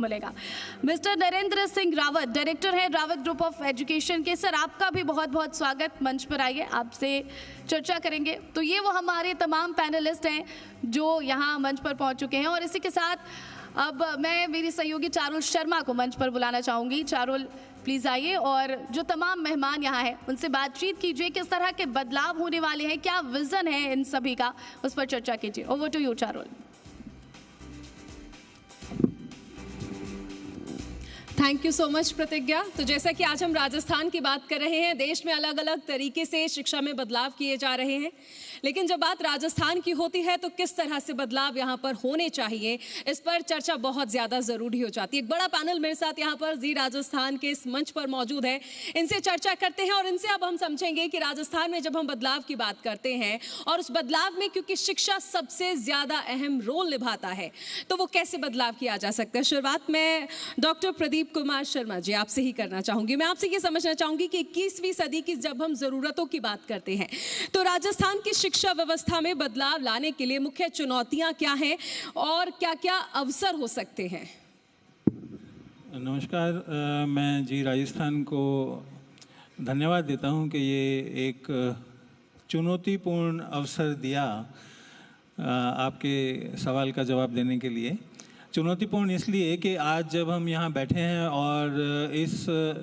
मिलेगा। Mister Narendra Singh Rawat, director हैं Rawat group of education के। सर, आपका भी बहुत बहुत स्वागत। मंच पर आइए, आपसे चर्चा करेंगे। तो ये वो हमारे तमाम पैनलिस्ट हैं जो यहाँ मंच पर पहुँच चुके हैं और इसी के साथ अब मैं मेरी सहयोगी चारुल शर्मा को मंच पर बुलाना चाहूँगी। चारुल, प्लीज़ आइए और जो तमाम मेहमान यहाँ हैं उनसे बातचीत कीजिए। किस तरह के बदलाव होने वाले हैं, क्या विज़न है इन सभी का, उस पर चर्चा कीजिए। Over to you Charul. Thank you so much Pratigya. तो जैसा कि आज हम राजस्थान की बात कर रहे हैं, देश में अलग अलग तरीके से शिक्षा में बदलाव किए जा रहे हैं, लेकिन जब बात राजस्थान की होती है तो किस तरह से बदलाव यहाँ पर होने चाहिए, इस पर चर्चा बहुत ज़्यादा ज़रूरी हो जाती है। एक बड़ा पैनल मेरे साथ यहाँ पर जी राजस्थान के इस मंच पर मौजूद है, इनसे चर्चा करते हैं और इनसे अब हम समझेंगे कि राजस्थान में जब हम बदलाव की बात करते हैं और उस बदलाव में क्योंकि शिक्षा सबसे ज़्यादा अहम रोल निभाता है, तो वो कैसे बदलाव किया जा सकता है। शुरुआत में डॉक्टर प्रदीप कुमार शर्मा जी आपसे ही करना चाहूंगी। मैं आपसे ये समझना चाहूंगी कि 21वीं सदी की जब हम ज़रूरतों की बात करते हैं तो राजस्थान की शिक्षा व्यवस्था में बदलाव लाने के लिए मुख्य चुनौतियां क्या हैं और क्या क्या अवसर हो सकते हैं। नमस्कार, मैं जी राजस्थान को धन्यवाद देता हूं कि ये एक चुनौतीपूर्ण अवसर दिया आपके सवाल का जवाब देने के लिए। चुनौतीपूर्ण इसलिए कि आज जब हम यहाँ बैठे हैं और इस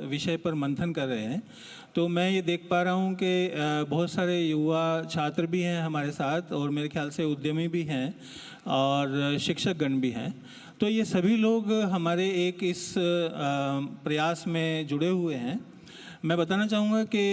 विषय पर मंथन कर रहे हैं तो मैं ये देख पा रहा हूँ कि बहुत सारे युवा छात्र भी हैं हमारे साथ और मेरे ख्याल से उद्यमी भी हैं और शिक्षकगण भी हैं। तो ये सभी लोग हमारे एक इस प्रयास में जुड़े हुए हैं। मैं बताना चाहूँगा कि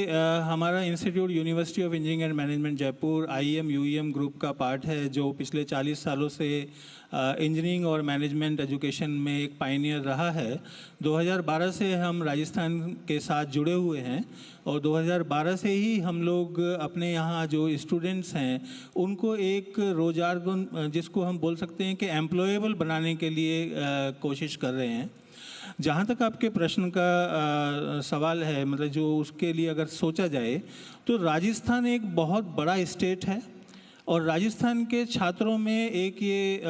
हमारा institute university of engineering and management Jaipur IEM UEM group का पार्ट है, जो पिछले 40 सालों से इंजीनियरिंग और मैनेजमेंट एजुकेशन में एक पायनियर रहा है। 2012 से हम राजस्थान के साथ जुड़े हुए हैं और 2012 से ही हम लोग अपने यहाँ जो स्टूडेंट्स हैं उनको एक रोजगार, जिसको हम बोल सकते हैं कि एम्प्लॉयबल बनाने के लिए कोशिश कर रहे हैं। जहाँ तक आपके प्रश्न का सवाल है, मतलब जो उसके लिए अगर सोचा जाए तो राजस्थान एक बहुत बड़ा स्टेट है और राजस्थान के छात्रों में एक ये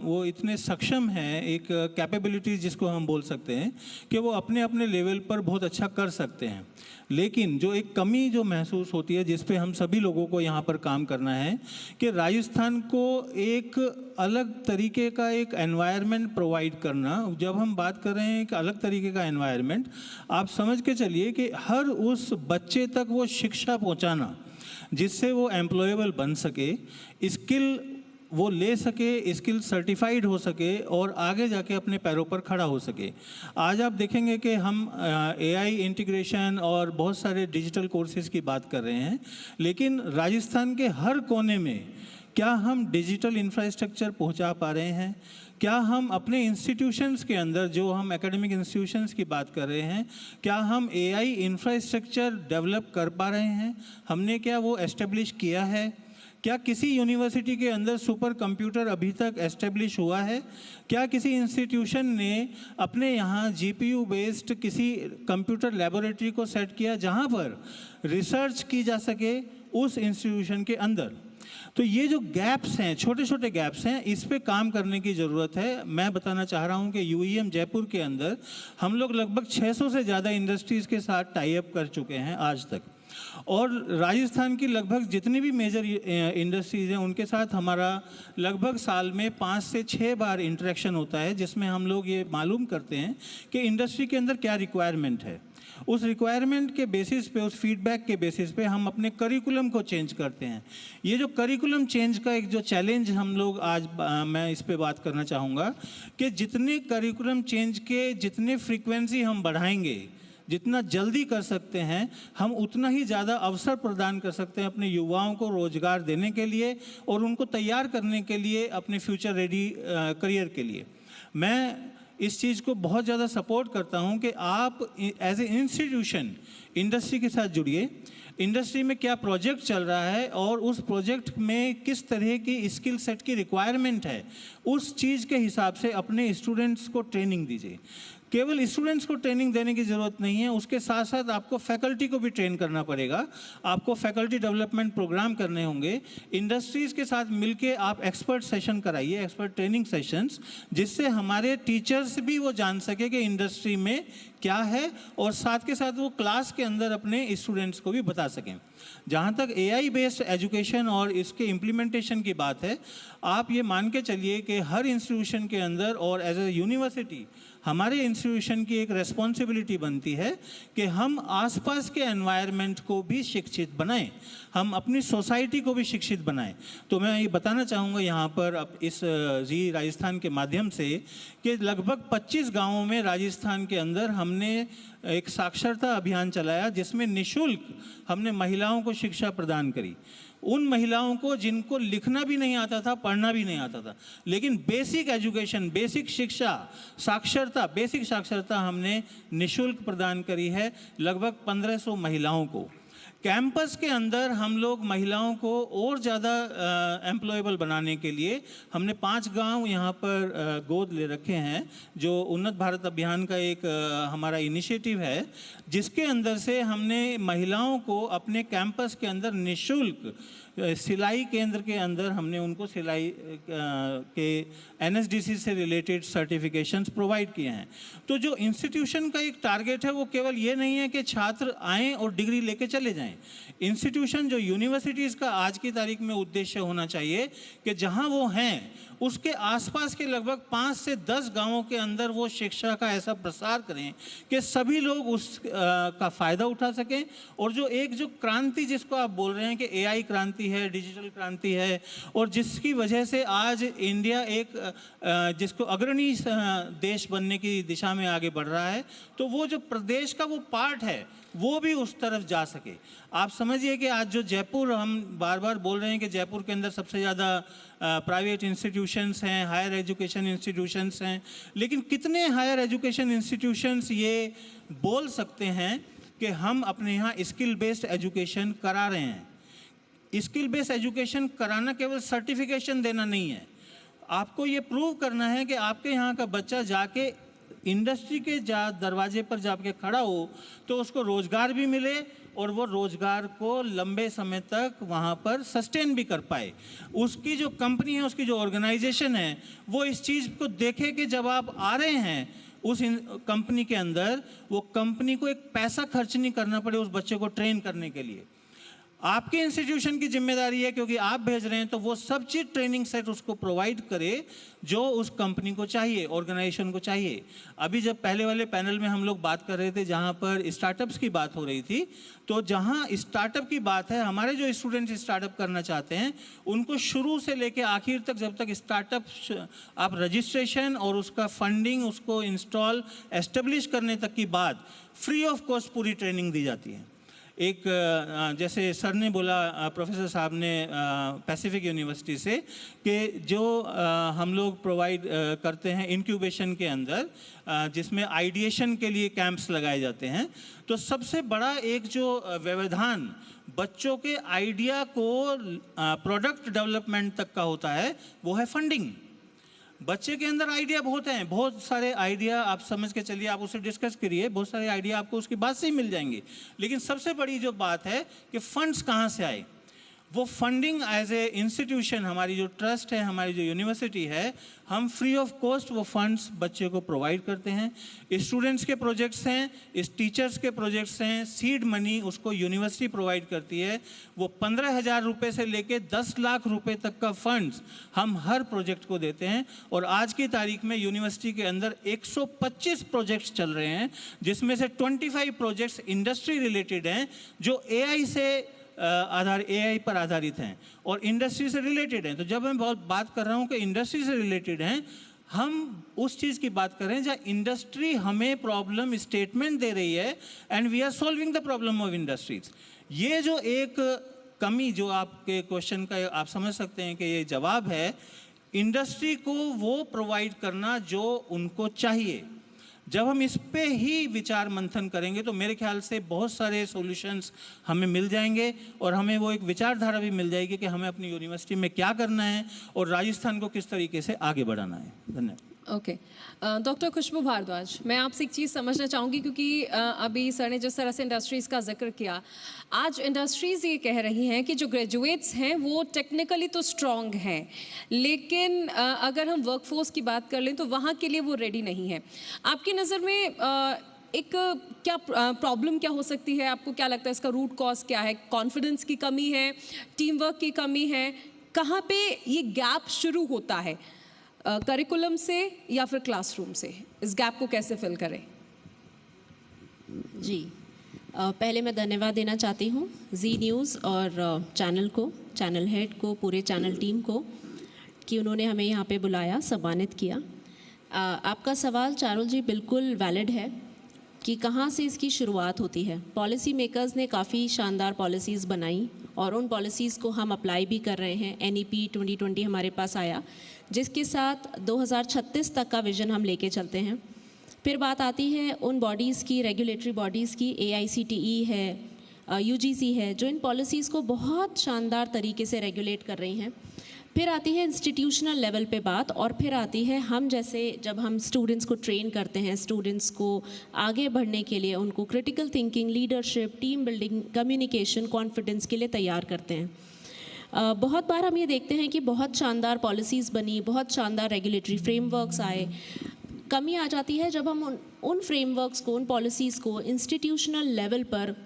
वो इतने सक्षम हैं, एक कैपेबिलिटीज़ जिसको हम बोल सकते हैं कि वो अपने अपने लेवल पर बहुत अच्छा कर सकते हैं। लेकिन जो एक कमी जो महसूस होती है, जिस पे हम सभी लोगों को यहाँ पर काम करना है, कि राजस्थान को एक अलग तरीके का एक एनवायरनमेंट प्रोवाइड करना। जब हम बात कर रहे हैं एक अलग तरीके का एनवायरनमेंट, आप समझ के चलिए कि हर उस बच्चे तक वो शिक्षा पहुँचाना जिससे वो एम्प्लॉयबल बन सके, स्किल वो ले सके, स्किल सर्टिफाइड हो सके और आगे जाके अपने पैरों पर खड़ा हो सके। आज आप देखेंगे कि हम AI इंटीग्रेशन और बहुत सारे डिजिटल कोर्सेज़ की बात कर रहे हैं, लेकिन राजस्थान के हर कोने में क्या हम डिजिटल इंफ्रास्ट्रक्चर पहुंचा पा रहे हैं? क्या हम अपने इंस्टीट्यूशंस के अंदर, जो हम एकेडमिक इंस्टीट्यूशंस की बात कर रहे हैं, क्या हम AI इंफ्रास्ट्रक्चर डेवलप कर पा रहे हैं? हमने क्या वो एस्टेब्लिश किया है? क्या किसी यूनिवर्सिटी के अंदर सुपर कंप्यूटर अभी तक एस्टेब्लिश हुआ है? क्या किसी इंस्टीट्यूशन ने अपने यहाँ GPU बेस्ड किसी कंप्यूटर लेबोरेटरी को सेट किया जहाँ पर रिसर्च की जा सके उस इंस्टीट्यूशन के अंदर? तो ये जो गैप्स हैं, छोटे छोटे गैप्स हैं, इस पे काम करने की ज़रूरत है। मैं बताना चाह रहा हूँ कि UEM जयपुर के अंदर हम लोग लगभग 600 से ज़्यादा इंडस्ट्रीज़ के साथ टाई अप कर चुके हैं आज तक, और राजस्थान की लगभग जितनी भी मेजर इंडस्ट्रीज़ हैं उनके साथ हमारा लगभग साल में 5 से 6 बार इंटरेक्शन होता है, जिसमें हम लोग ये मालूम करते हैं कि इंडस्ट्री के अंदर क्या रिक्वायरमेंट है। उस रिक्वायरमेंट के बेसिस पे, उस फीडबैक के बेसिस पे हम अपने करिकुलम को चेंज करते हैं। ये जो करिकुलम चेंज का एक जो चैलेंज हम लोग आज मैं इस पे बात करना चाहूँगा कि जितने करिकुलम चेंज के जितने फ्रीक्वेंसी हम बढ़ाएंगे, जितना जल्दी कर सकते हैं, हम उतना ही ज़्यादा अवसर प्रदान कर सकते हैं अपने युवाओं को रोजगार देने के लिए और उनको तैयार करने के लिए अपने फ्यूचर रेडी करियर के लिए। मैं इस चीज़ को बहुत ज़्यादा सपोर्ट करता हूं कि आप एज ए इंस्टीट्यूशन इंडस्ट्री के साथ जुड़िए, इंडस्ट्री में क्या प्रोजेक्ट चल रहा है और उस प्रोजेक्ट में किस तरह की स्किल सेट की रिक्वायरमेंट है, उस चीज़ के हिसाब से अपने स्टूडेंट्स को ट्रेनिंग दीजिए। केवल स्टूडेंट्स को ट्रेनिंग देने की ज़रूरत नहीं है, उसके साथ साथ आपको फैकल्टी को भी ट्रेन करना पड़ेगा। आपको फैकल्टी डेवलपमेंट प्रोग्राम करने होंगे। इंडस्ट्रीज़ के साथ मिलके आप एक्सपर्ट सेशन कराइए, एक्सपर्ट ट्रेनिंग सेशंस, जिससे हमारे टीचर्स भी वो जान सके कि इंडस्ट्री में क्या है, और साथ के साथ वो क्लास के अंदर अपने स्टूडेंट्स को भी बता सकें। जहाँ तक AI बेस्ड एजुकेशन और इसके इम्प्लीमेंटेशन की बात है, आप ये मान के चलिए कि हर इंस्टीट्यूशन के अंदर और एज ए यूनिवर्सिटी हमारे इंस्टीट्यूशन की एक रेस्पॉन्सिबिलिटी बनती है कि हम आसपास के एनवायरनमेंट को भी शिक्षित बनाएं, हम अपनी सोसाइटी को भी शिक्षित बनाएं। तो मैं ये बताना चाहूँगा यहाँ पर अब इस जी राजस्थान के माध्यम से कि लगभग 25 गांवों में राजस्थान के अंदर हमने एक साक्षरता अभियान चलाया, जिसमें निःशुल्क हमने महिलाओं को शिक्षा प्रदान करी। उन महिलाओं को जिनको लिखना भी नहीं आता था, पढ़ना भी नहीं आता था, लेकिन बेसिक एजुकेशन, बेसिक शिक्षा, साक्षरता, बेसिक साक्षरता हमने निःशुल्क प्रदान करी है लगभग 1500 महिलाओं को। कैंपस के अंदर हम लोग महिलाओं को और ज़्यादा एम्प्लॉयबल बनाने के लिए हमने 5 गांव यहाँ पर गोद ले रखे हैं, जो उन्नत भारत अभियान का एक हमारा इनिशिएटिव है, जिसके अंदर से हमने महिलाओं को अपने कैंपस के अंदर निःशुल्क सिलाई केंद्र के अंदर हमने उनको सिलाई के NSDC से रिलेटेड सर्टिफिकेशंस प्रोवाइड किए हैं। तो जो इंस्टीट्यूशन का एक टारगेट है वो केवल ये नहीं है कि छात्र आएँ और डिग्री लेके चले जाएं। इंस्टीट्यूशन, जो यूनिवर्सिटीज़ का आज की तारीख में उद्देश्य होना चाहिए कि जहां वो हैं उसके आसपास के लगभग 5 से 10 गांवों के अंदर वो शिक्षा का ऐसा प्रसार करें कि सभी लोग उस का फ़ायदा उठा सकें। और जो क्रांति जिसको आप बोल रहे हैं कि AI क्रांति है, डिजिटल क्रांति है, और जिसकी वजह से आज इंडिया एक जिसको अग्रणी देश बनने की दिशा में आगे बढ़ रहा है, तो वो जो प्रदेश का वो पार्ट है वो भी उस तरफ जा सके। आप समझिए कि आज जो जयपुर, हम बार बार बोल रहे हैं कि जयपुर के अंदर सबसे ज़्यादा प्राइवेट इंस्टीट्यूशंस हैं, हायर एजुकेशन इंस्टीट्यूशंस हैं, लेकिन कितने हायर एजुकेशन इंस्टीट्यूशंस ये बोल सकते हैं कि हम अपने यहाँ स्किल बेस्ड एजुकेशन करा रहे हैं। स्किल बेस्ड एजुकेशन कराना केवल सर्टिफिकेशन देना नहीं है, आपको ये प्रूव करना है कि आपके यहाँ का बच्चा जाके इंडस्ट्री के दरवाजे पर जाके खड़ा हो तो उसको रोज़गार भी मिले और वो रोज़गार को लंबे समय तक वहाँ पर सस्टेन भी कर पाए। उसकी जो कंपनी है, उसकी जो ऑर्गेनाइजेशन है, वो इस चीज़ को देखे कि जब आप आ रहे हैं उस कंपनी के अंदर, वो कंपनी को एक पैसा खर्च नहीं करना पड़े उस बच्चे को ट्रेन करने के लिए। आपके इंस्टीट्यूशन की जिम्मेदारी है, क्योंकि आप भेज रहे हैं, तो वो सब चीज़ ट्रेनिंग सेट उसको प्रोवाइड करे जो उस कंपनी को चाहिए, ऑर्गेनाइजेशन को चाहिए। अभी जब पहले वाले पैनल में हम लोग बात कर रहे थे जहाँ पर स्टार्टअप्स की बात हो रही थी, तो जहाँ स्टार्टअप की बात है, हमारे जो स्टूडेंट्स स्टार्टअप करना चाहते हैं उनको शुरू से लेकर आखिर तक, जब तक स्टार्टअप आप रजिस्ट्रेशन और उसका फंडिंग, उसको इंस्टॉल एस्टेब्लिश करने तक की बात, फ्री ऑफ कॉस्ट पूरी ट्रेनिंग दी जाती है। एक जैसे सर ने बोला, प्रोफेसर साहब ने पैसिफिक यूनिवर्सिटी से, कि जो हम लोग प्रोवाइड करते हैं इंक्यूबेशन के अंदर, जिसमें आइडिएशन के लिए कैंप्स लगाए जाते हैं, तो सबसे बड़ा एक जो व्यवधान बच्चों के आइडिया को प्रोडक्ट डेवलपमेंट तक का होता है वो है फंडिंग। बच्चे के अंदर आइडिया बहुत हैं, बहुत सारे आइडिया आप समझ के चलिए, आप उसे डिस्कस करिए, बहुत सारे आइडिया आपको उसकी बात से ही मिल जाएंगे, लेकिन सबसे बड़ी जो बात है कि फंड्स कहाँ से आए। वो फंडिंग एज ए इंस्टीट्यूशन, हमारी जो ट्रस्ट है, हमारी जो यूनिवर्सिटी है, हम फ्री ऑफ कॉस्ट वो फंड्स बच्चे को प्रोवाइड करते हैं। स्टूडेंट्स के प्रोजेक्ट्स हैं, इस टीचर्स के प्रोजेक्ट्स हैं, सीड मनी उसको यूनिवर्सिटी प्रोवाइड करती है। वो 15,000 रुपये से लेके 10 लाख रुपए तक का फंड्स हम हर प्रोजेक्ट को देते हैं। और आज की तारीख में यूनिवर्सिटी के अंदर 125 प्रोजेक्ट्स चल रहे हैं, जिसमें से 25 प्रोजेक्ट्स इंडस्ट्री रिलेटेड हैं, जो AI पर आधारित हैं और इंडस्ट्री से रिलेटेड हैं। तो जब मैं बहुत बात कर रहा हूँ कि इंडस्ट्री से रिलेटेड हैं, हम उस चीज़ की बात कर रहे हैं जहाँ इंडस्ट्री हमें प्रॉब्लम स्टेटमेंट दे रही है and we are solving the problem of industries. ये जो एक कमी जो आपके क्वेश्चन का आप समझ सकते हैं कि ये जवाब है, इंडस्ट्री को वो प्रोवाइड करना जो उनको चाहिए। जब हम इस पे ही विचार मंथन करेंगे तो मेरे ख्याल से बहुत सारे सॉल्यूशंस हमें मिल जाएंगे और हमें वो एक विचारधारा भी मिल जाएगी कि हमें अपनी यूनिवर्सिटी में क्या करना है और राजस्थान को किस तरीके से आगे बढ़ाना है। धन्यवाद। ओके डॉक्टर खुशबू भारद्वाज, मैं आपसे एक चीज़ समझना चाहूँगी क्योंकि अभी सर ने जिस तरह से इंडस्ट्रीज़ का जिक्र किया, आज इंडस्ट्रीज़ ये कह रही हैं कि जो ग्रेजुएट्स हैं वो टेक्निकली तो स्ट्रॉन्ग हैं, लेकिन अगर हम वर्कफोर्स की बात कर लें तो वहाँ के लिए वो रेडी नहीं है। आपकी नज़र में एक क्या प्रॉब्लम क्या हो सकती है? आपको क्या लगता है इसका रूट कॉज क्या है? कॉन्फिडेंस की कमी है, टीम वर्क की कमी है? कहाँ पे ये गैप शुरू होता है, करिकुलम से या फिर क्लासरूम से? इस गैप को कैसे फिल करें? जी, पहले मैं धन्यवाद देना चाहती हूँ जी न्यूज़ और चैनल को, चैनल हेड को, पूरे चैनल टीम को कि उन्होंने हमें यहाँ पे बुलाया, सम्मानित किया। आपका सवाल चारुल जी बिल्कुल वैलिड है कि कहाँ से इसकी शुरुआत होती है। पॉलिसी मेकर्स ने काफ़ी शानदार पॉलिसीज़ बनाई और उन पॉलिसीज़ को हम अप्लाई भी कर रहे हैं। NEP 2020 हमारे पास आया, जिसके साथ 2036 तक का विज़न हम लेके चलते हैं। फिर बात आती है उन बॉडीज़ की, रेगुलेटरी बॉडीज़ की, AICTE है, UGC है, जो इन पॉलिसीज़ को बहुत शानदार तरीके से रेगुलेट कर रही हैं। फिर आती है इंस्टीट्यूशनल लेवल पे बात, और फिर आती है हम जैसे जब हम स्टूडेंट्स को ट्रेन करते हैं, स्टूडेंट्स को आगे बढ़ने के लिए उनको critical thinking, leadership, team building, communication, confidence के लिए तैयार करते हैं। बहुत बार हम ये देखते हैं कि बहुत शानदार पॉलिसीज़ बनी, बहुत शानदार रेगुलेटरी फ्रेमवर्क्स आए। कमी आ जाती है जब हम उन फ्रेमवर्क्स को, उन पॉलिसीज़ को इंस्टीट्यूशनल लेवल पर,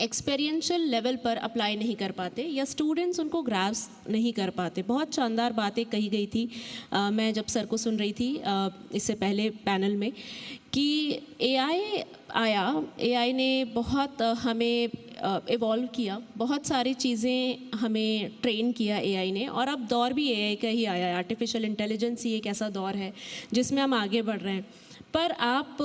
एक्सपीरियंशियल लेवल पर अप्लाई नहीं कर पाते या स्टूडेंट्स उनको ग्रास्प नहीं कर पाते। बहुत शानदार बातें कही गई थी, मैं जब सर को सुन रही थी इससे पहले पैनल में, कि AI आया, AI ने बहुत हमें इवॉल्व किया, बहुत सारी चीज़ें हमें ट्रेन किया AI ने, और अब दौर भी AI का ही आया है। आर्टिफिशियल इंटेलिजेंस ही एक ऐसा दौर है जिसमें हम आगे बढ़ रहे हैं। पर आप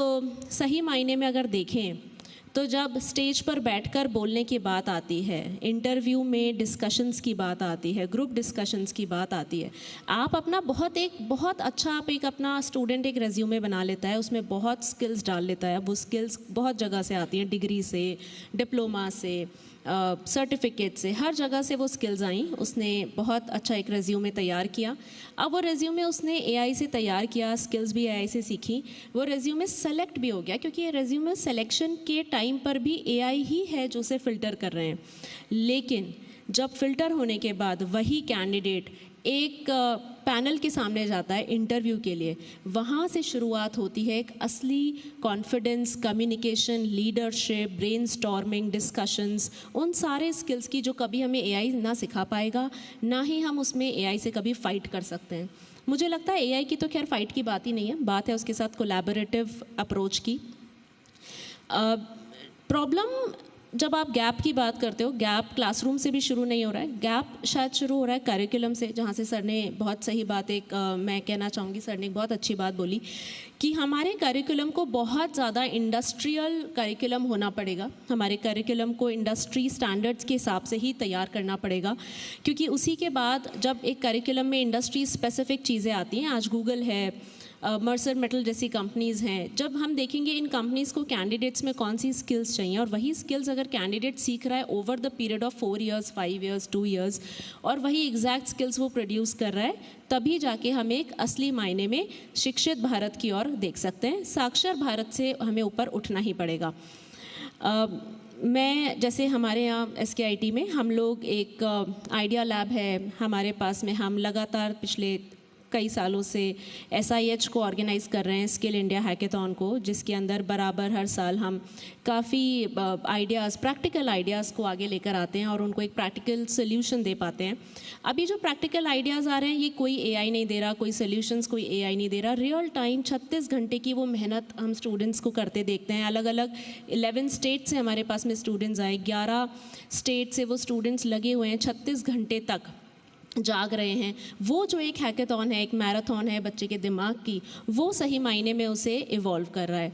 सही मायने में अगर देखें तो जब स्टेज पर बैठकर बोलने की बात आती है, इंटरव्यू में डिस्कशंस की बात आती है, ग्रुप डिस्कशंस की बात आती है, आप अपना बहुत अच्छा आप एक अपना स्टूडेंट एक रेज्यूमे बना लेता है, उसमें बहुत स्किल्स डाल लेता है। वो स्किल्स बहुत जगह से आती हैं, डिग्री से, डिप्लोमा से, सर्टिफिकेट से, हर जगह से वो स्किल्स आई। उसने बहुत अच्छा एक रेज्यूमे तैयार किया। अब वो रेज्यूमे उसने AI से तैयार किया, स्किल्स भी AI से सीखी, वो रेज्यूमे सेलेक्ट भी हो गया, क्योंकि ये रेज्यूमे सिलेक्शन के टाइम पर भी AI ही है जो उसे फ़िल्टर कर रहे हैं। लेकिन जब फ़िल्टर होने के बाद वही कैंडिडेट एक पैनल के सामने जाता है इंटरव्यू के लिए, वहाँ से शुरुआत होती है एक असली confidence, communication, leadership, brainstorming, discussions, उन सारे स्किल्स की जो कभी हमें AI ना सिखा पाएगा, ना ही हम उसमें AI से कभी फ़ाइट कर सकते हैं। मुझे लगता है AI की तो खैर फ़ाइट की बात ही नहीं है, बात है उसके साथ कोलैबोरेटिव अप्रोच की। प्रॉब्लम जब आप गैप की बात करते हो, गैप क्लासरूम से भी शुरू नहीं हो रहा है, गैप शायद शुरू हो रहा है करिकुलम से, जहाँ से सर ने बहुत सही बात मैं कहना चाहूँगी, सर ने एक बहुत अच्छी बात बोली कि हमारे करिकुलम को बहुत ज़्यादा इंडस्ट्रियल करिकुलम होना पड़ेगा। हमारे करिकुलम को इंडस्ट्री स्टैंडर्ड्स के हिसाब से ही तैयार करना पड़ेगा, क्योंकि उसी के बाद जब एक करिकुलम में इंडस्ट्री स्पेसिफिक चीज़ें आती हैं, आज गूगल है, मर्सर मेटल जैसी कंपनीज़ हैं, जब हम देखेंगे इन कंपनीज़ को कैंडिडेट्स में कौन सी स्किल्स चाहिए, और वही स्किल्स अगर कैंडिडेट सीख रहा है over the period of 4 years, 5 years, 2 years, और वही एग्जैक्ट स्किल्स वो प्रोड्यूस कर रहा है, तभी जाके हम एक असली मायने में शिक्षित भारत की ओर देख सकते हैं। साक्षर भारत से हमें ऊपर उठना ही पड़ेगा। मैं जैसे हमारे यहाँ SKIT में हम लोग एक आइडिया लैब है हमारे पास में, हम लगातार पिछले कई सालों से SIH को ऑर्गेनाइज़ कर रहे हैं, स्किल इंडिया हैकेथॉन को, जिसके अंदर बराबर हर साल हम काफ़ी आइडियाज़, प्रैक्टिकल आइडियाज़ को आगे लेकर आते हैं और उनको एक प्रैक्टिकल सोल्यूशन दे पाते हैं। अभी जो प्रैक्टिकल आइडियाज़ आ रहे हैं, ये कोई AI नहीं दे रहा, कोई सोल्यूशंस कोई AI नहीं दे रहा, रियल टाइम 36 घंटे की वो मेहनत हम स्टूडेंट्स को करते देखते हैं। अलग अलग 11 स्टेट से हमारे पास में स्टूडेंट्स आए, 11 स्टेट से वो स्टूडेंट्स लगे हुए हैं, 36 घंटे तक जाग रहे हैं। वो जो एक हैकेथॉन है, एक मैराथन है बच्चे के दिमाग की, वो सही मायने में उसे इवॉल्व कर रहा है।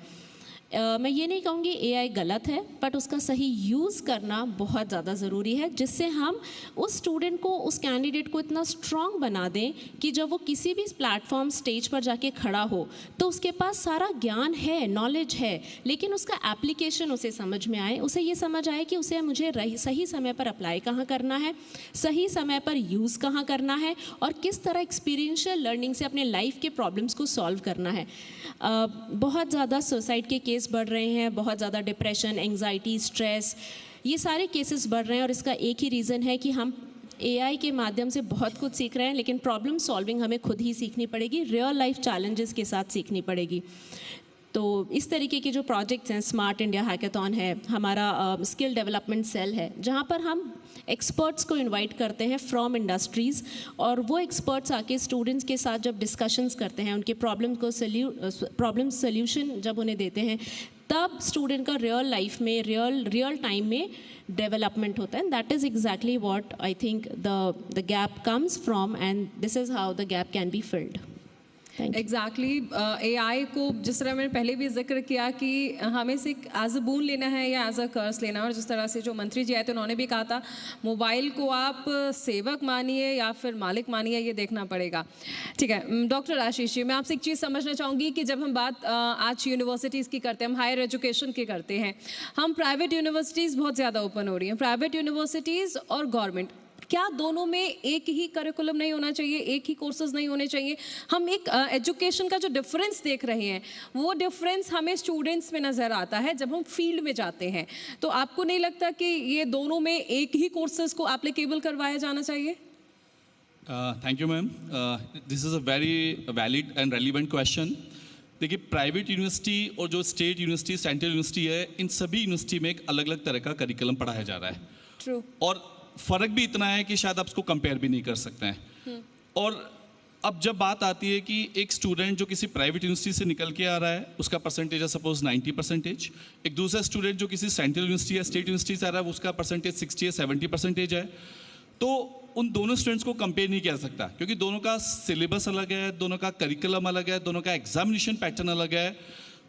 मैं ये नहीं कहूँगी AI गलत है, बट उसका सही यूज़ करना बहुत ज़्यादा ज़रूरी है, जिससे हम उस स्टूडेंट को, उस कैंडिडेट को इतना स्ट्रॉन्ग बना दें कि जब वो किसी भी प्लेटफॉर्म स्टेज पर जाके खड़ा हो तो उसके पास सारा ज्ञान है, नॉलेज है, लेकिन उसका एप्लीकेशन उसे समझ में आए, उसे ये समझ आए कि उसे मुझे सही समय पर अप्लाई कहाँ करना है, सही समय पर यूज़ कहाँ करना है और किस तरह एक्सपीरियंशियल लर्निंग से अपने लाइफ के प्रॉब्लम्स को सॉल्व करना है। बहुत ज़्यादा सुसाइड के केस बढ़ रहे हैं, बहुत ज़्यादा डिप्रेशन, एंग्जाइटी, स्ट्रेस, ये सारे केसेस बढ़ रहे हैं और इसका एक ही रीज़न है कि हम AI के माध्यम से बहुत कुछ सीख रहे हैं, लेकिन प्रॉब्लम सॉल्विंग हमें खुद ही सीखनी पड़ेगी, रियल लाइफ चैलेंजेस के साथ सीखनी पड़ेगी। तो इस तरीके के जो प्रोजेक्ट्स हैं, स्मार्ट इंडिया हैकाथॉन है, हमारा स्किल डेवलपमेंट सेल है, जहाँ पर हम एक्सपर्ट्स को इनवाइट करते हैं फ्रॉम इंडस्ट्रीज़, और वो एक्सपर्ट्स आके स्टूडेंट्स के साथ जब डिस्कशंस करते हैं, उनके प्रॉब्लम सोल्यूशन जब उन्हें देते हैं, तब स्टूडेंट का रियल लाइफ में, रियल टाइम में डेवलपमेंट होता है। That is exactly what I think the gap comes from, and this is how the gap can be filled. Exactly AI को जिस तरह मैंने पहले भी जिक्र किया कि हमें से एज अ बून लेना है या एज अ कर्स लेना है, और जिस तरह से जो मंत्री जी आए थे उन्होंने भी कहा था मोबाइल को आप सेवक मानिए या फिर मालिक मानिए, ये देखना पड़ेगा। ठीक है डॉक्टर आशीष जी, मैं आपसे एक चीज़ समझना चाहूँगी कि जब हम बात आज यूनिवर्सिटीज़ की करते हैं, हम हायर एजुकेशन की करते हैं, हम प्राइवेट यूनिवर्सिटीज़ बहुत ज़्यादा ओपन हो रही हैं, प्राइवेट यूनिवर्सिटीज़ और गवर्नमेंट, क्या दोनों में एक ही करिकुलम नहीं होना चाहिए, एक ही कोर्सेज नहीं होने चाहिए? हम एक एजुकेशन का जो डिफरेंस देख रहे हैं, वो डिफरेंस हमें स्टूडेंट्स में नज़र आता है जब हम फील्ड में जाते हैं। तो आपको नहीं लगता कि ये दोनों में एक ही कोर्सेज को एप्लीकेबल करवाया जाना चाहिए? Thank you ma'am, this is a very valid and relevant question. देखिए, प्राइवेट यूनिवर्सिटी और जो स्टेट यूनिवर्सिटी, सेंट्रल यूनिवर्सिटी है, इन सभी यूनिवर्सिटी में एक अलग अलग तरह का करिकुलम पढ़ाया जा रहा है। ट्रू। और फ़र्क भी इतना है कि शायद आप उसको कंपेयर भी नहीं कर सकते हैं। और अब जब बात आती है कि एक स्टूडेंट जो किसी प्राइवेट यूनिवर्सिटी से निकल के आ रहा है, उसका परसेंटेज है सपोज 90%, एक दूसरा स्टूडेंट जो किसी सेंट्रल यूनिवर्सिटी या स्टेट यूनिवर्सिटी से आ रहा है, उसका परसेंटेज 60 या 70% है, तो उन दोनों स्टूडेंट्स को कंपेयर नहीं किया सकता, क्योंकि दोनों का सिलेबस अलग है, दोनों का करिकुलम अलग है, दोनों का एग्जामिनेशन पैटर्न अलग है।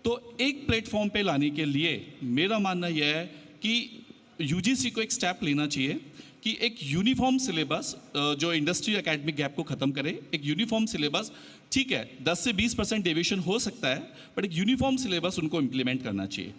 तो एक प्लेटफॉर्म पे लाने के लिए मेरा मानना यह है कि यूजीसी को एक स्टेप लेना चाहिए कि एक यूनिफॉर्म सिलेबस जो इंडस्ट्री एकेडमिक गैप को ख़त्म करे, एक यूनिफॉर्म सिलेबस, ठीक है 10 से 20% डेविएशन हो सकता है, बट एक यूनिफॉर्म सिलेबस उनको इम्प्लीमेंट करना चाहिए।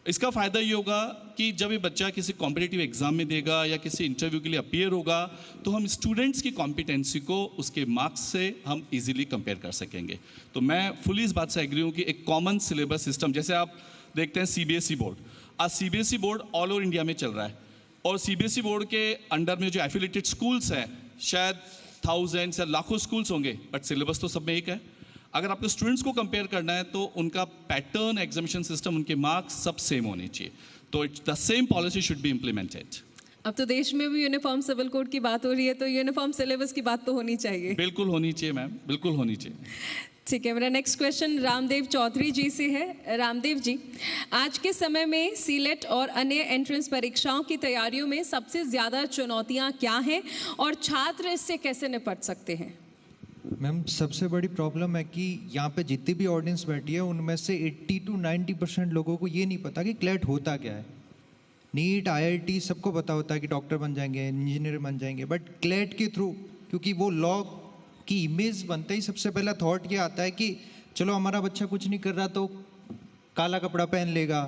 इसका फ़ायदा ये होगा कि जब ये बच्चा किसी कॉम्पिटिटिव एग्जाम में देगा या किसी इंटरव्यू के लिए अपीयर होगा, तो हम स्टूडेंट्स की कॉम्पिटेंसी को उसके मार्क्स से हम इजीली कंपेयर कर सकेंगे। तो मैं फुली इस बात से एग्री हूँ कि एक कॉमन सिलेबस सिस्टम, जैसे आप देखते हैं CBSE बोर्ड, आज CBSE board all over India में चल रहा है, और CBSE बोर्ड के अंडर में जो एफिलेटेड स्कूल्स हैं, शायद थाउजेंड्स या लाखों स्कूल्स होंगे, बट सिलेबस तो सब में एक है। अगर आपको स्टूडेंट्स को कंपेयर करना है तो उनका पैटर्न, एग्जामिनेशन सिस्टम, उनके मार्क्स सब सेम होने चाहिए। तो the same policy should be implemented. अब तो देश में भी यूनिफॉर्म सिविल कोड की बात हो रही है, तो यूनिफॉर्म सिलेबस की बात तो होनी चाहिए। बिल्कुल होनी चाहिए मैम, बिल्कुल होनी चाहिए। ठीक है, मेरा नेक्स्ट क्वेश्चन रामदेव चौधरी जी से है। रामदेव जी, आज के समय में सीलेट और अन्य एंट्रेंस परीक्षाओं की तैयारियों में सबसे ज़्यादा चुनौतियां क्या हैं और छात्र इससे कैसे निपट सकते हैं? मैम, सबसे बड़ी प्रॉब्लम है कि यहाँ पे जितनी भी ऑडियंस बैठी है, उनमें से 80 to 90% लोगों को ये नहीं पता कि क्लेट होता क्या है। नीट, IIT सबको पता होता है कि डॉक्टर बन जाएंगे, इंजीनियर बन जाएंगे, बट क्लेट के थ्रू, क्योंकि वो लॉ की इमेज बनते ही सबसे पहला थॉट ये आता है कि चलो हमारा बच्चा कुछ नहीं कर रहा तो काला कपड़ा पहन लेगा,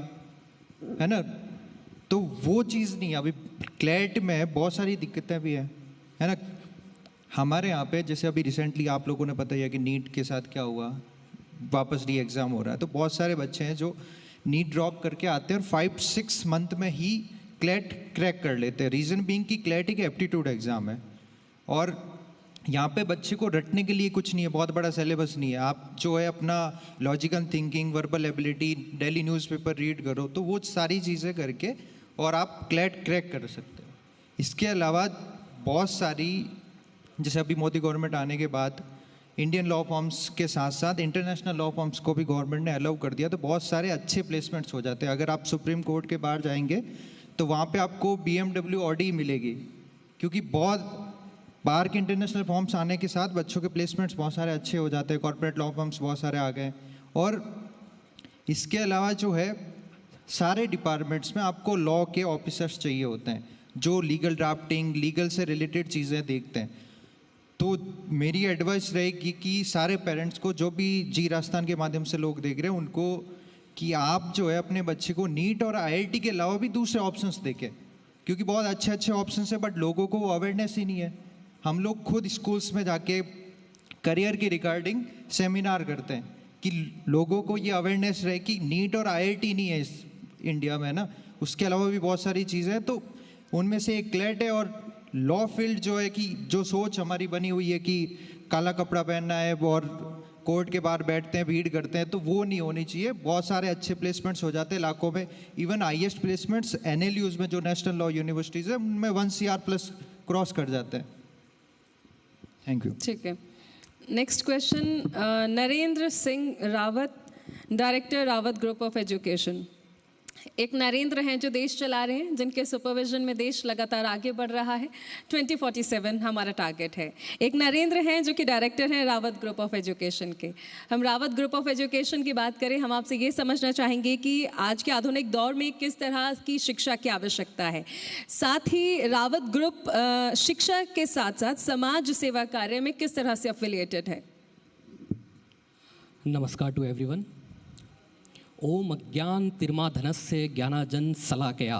है ना। तो वो चीज़ नहीं। अभी क्लेट में बहुत सारी दिक्कतें भी है ना। हमारे यहाँ पे जैसे अभी रिसेंटली आप लोगों ने पता ही है कि नीट के साथ क्या हुआ, वापस री एग्ज़ाम हो रहा है। तो बहुत सारे बच्चे हैं जो नीट ड्रॉप करके आते हैं और 5-6 मंथ में ही क्लेट क्रैक कर लेते हैं। रीज़न बीइंग कि क्लेट एक एप्टीट्यूड एग्ज़ाम है और यहाँ पे बच्चे को रटने के लिए कुछ नहीं है, बहुत बड़ा सिलेबस नहीं है। आप जो है अपना logical thinking, verbal ability, daily newspaper read करो, तो वो सारी चीज़ें करके और आप क्लेट क्रैक कर सकते हो। इसके अलावा बहुत सारी, जैसे अभी मोदी गवर्नमेंट आने के बाद इंडियन लॉ फॉर्म्स के साथ साथ इंटरनेशनल लॉ फॉर्म्स को भी गवर्नमेंट ने अलाउ कर दिया, तो बहुत सारे अच्छे प्लेसमेंट्स हो जाते हैं। अगर आप सुप्रीम कोर्ट के बाहर जाएंगे तो वहाँ पे आपको BMW Audi मिलेगी, क्योंकि बहुत बाहर के इंटरनेशनल फॉर्म्स आने के साथ बच्चों के प्लेसमेंट्स बहुत सारे अच्छे हो जाते हैं। कॉर्पोरेट लॉ फॉर्म्स बहुत सारे आ गए और इसके अलावा जो है सारे डिपार्टमेंट्स में आपको लॉ के ऑफिसर्स चाहिए होते हैं जो लीगल ड्राफ्टिंग, लीगल से रिलेटेड चीज़ें देखते हैं। तो मेरी एडवाइस रहेगी कि सारे पेरेंट्स को, जो भी जी राजस्थान के माध्यम से लोग देख रहे हैं, उनको कि आप जो है अपने बच्चे को नीट और IIT के अलावा भी दूसरे ऑप्शंस देखें, क्योंकि बहुत अच्छे अच्छे ऑप्शंस हैं बट लोगों को वो अवेयरनेस ही नहीं है। हम लोग खुद स्कूल्स में जाके करियर की रिगार्डिंग सेमिनार करते हैं कि लोगों को ये अवेयरनेस रहे कि नीट और IIT नहीं है इस इंडिया में ना, उसके अलावा भी बहुत सारी चीज़ें हैं। तो उनमें से एक क्लैट है। और लॉ फील्ड जो है कि जो सोच हमारी बनी हुई है कि काला कपड़ा पहनना है और कोर्ट के बाहर बैठते हैं, भीड़ करते हैं, तो वो नहीं होनी चाहिए। बहुत सारे अच्छे प्लेसमेंट्स हो जाते हैं लाखों में। इवन हाईएस्ट प्लेसमेंट्स NLUs में, जो नेशनल लॉ यूनिवर्सिटीज़ है, उनमें 1 CR प्लस क्रॉस कर जाते हैं। Thank you. ठीक है, next question Narendra Singh Rawat, director Rawat group of education. एक नरेंद्र हैं जो देश चला रहे हैं, जिनके सुपरविजन में देश लगातार आगे बढ़ रहा है। 2047 हमारा टारगेट है। एक नरेंद्र हैं जो कि डायरेक्टर हैं रावत ग्रुप ऑफ एजुकेशन के। हम रावत ग्रुप ऑफ एजुकेशन की बात करें, हम आपसे ये समझना चाहेंगे कि आज के आधुनिक दौर में किस तरह की शिक्षा की आवश्यकता है। साथ ही रावत ग्रुप शिक्षा के साथ साथ समाज सेवा कार्य में किस तरह से एफिलिएटेड है। नमस्कार टू एवरीवन। ओम अज्ञान तिर्माधनस्य ज्ञानाजन सलाकया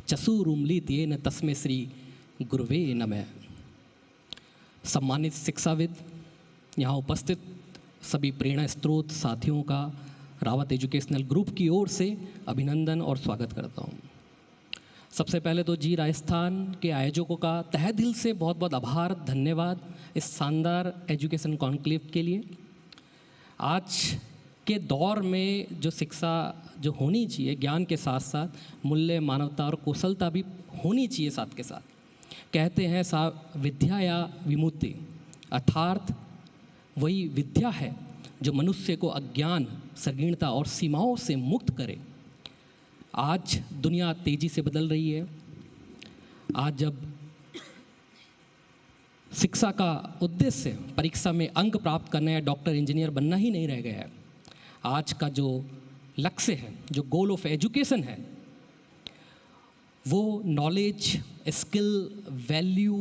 चसुरुमली तेन तस्मै श्री गुरुवे नमः। सम्मानित शिक्षाविद, यहाँ उपस्थित सभी प्रेरणा स्रोत साथियों का रावत एजुकेशनल ग्रुप की ओर से अभिनंदन और स्वागत करता हूँ। सबसे पहले तो जी राजस्थान के आयोजकों का तहे दिल से बहुत बहुत आभार, धन्यवाद इस शानदार एजुकेशन कॉन्क्लेव के लिए। आज के दौर में जो शिक्षा जो होनी चाहिए, ज्ञान के साथ साथ मूल्य, मानवता और कौशलता भी होनी चाहिए साथ के साथ। कहते हैं सा विद्या या विमुक्ति, अर्थात वही विद्या है जो मनुष्य को अज्ञान, संकीर्णता और सीमाओं से मुक्त करे। आज दुनिया तेजी से बदल रही है। आज जब शिक्षा का उद्देश्य परीक्षा में अंक प्राप्त करना या डॉक्टर, इंजीनियर बनना ही नहीं रह गया है। आज का जो लक्ष्य है, जो गोल ऑफ एजुकेशन है, वो knowledge, skill, value,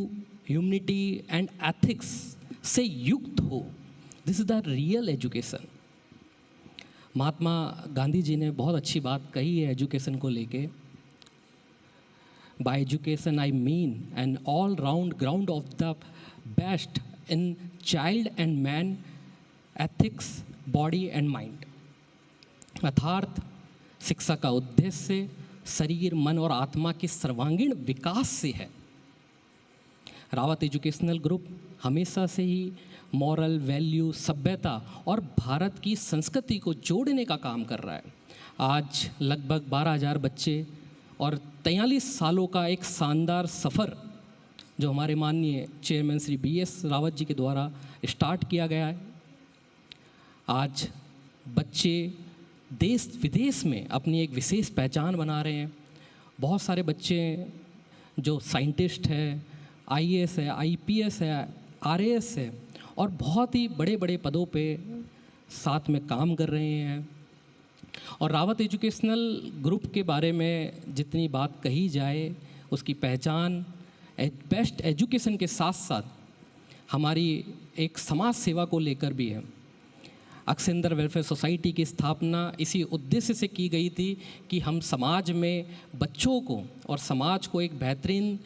humanity and ethics से युक्त हो। This is the real education. Mahatma Gandhi ji ने बहुत अच्छी बात कही है एजुकेशन को लेके। By education I mean an all round ground of the best in child and man, ethics, body and mind. अर्थात शिक्षा का उद्देश्य शरीर, मन और आत्मा के सर्वांगीण विकास से है। रावत एजुकेशनल ग्रुप हमेशा से ही मॉरल वैल्यू, सभ्यता और भारत की संस्कृति को जोड़ने का काम कर रहा है। आज लगभग 12,000 बच्चे और 43 सालों का एक शानदार सफ़र जो हमारे माननीय चेयरमैन श्री BS रावत जी के द्वारा स्टार्ट किया गया है। आज बच्चे देश विदेश में अपनी एक विशेष पहचान बना रहे हैं। बहुत सारे बच्चे जो साइंटिस्ट है, IAS है, IPS है, RAS है और बहुत ही बड़े बड़े पदों पे साथ में काम कर रहे हैं। और रावत एजुकेशनल ग्रुप के बारे में जितनी बात कही जाए, उसकी पहचान बेस्ट एजुकेशन के साथ साथ हमारी एक समाज सेवा को लेकर भी है। अक्सेंदर वेलफेयर सोसाइटी की स्थापना इसी उद्देश्य से की गई थी कि हम समाज में बच्चों को और समाज को एक बेहतरीन,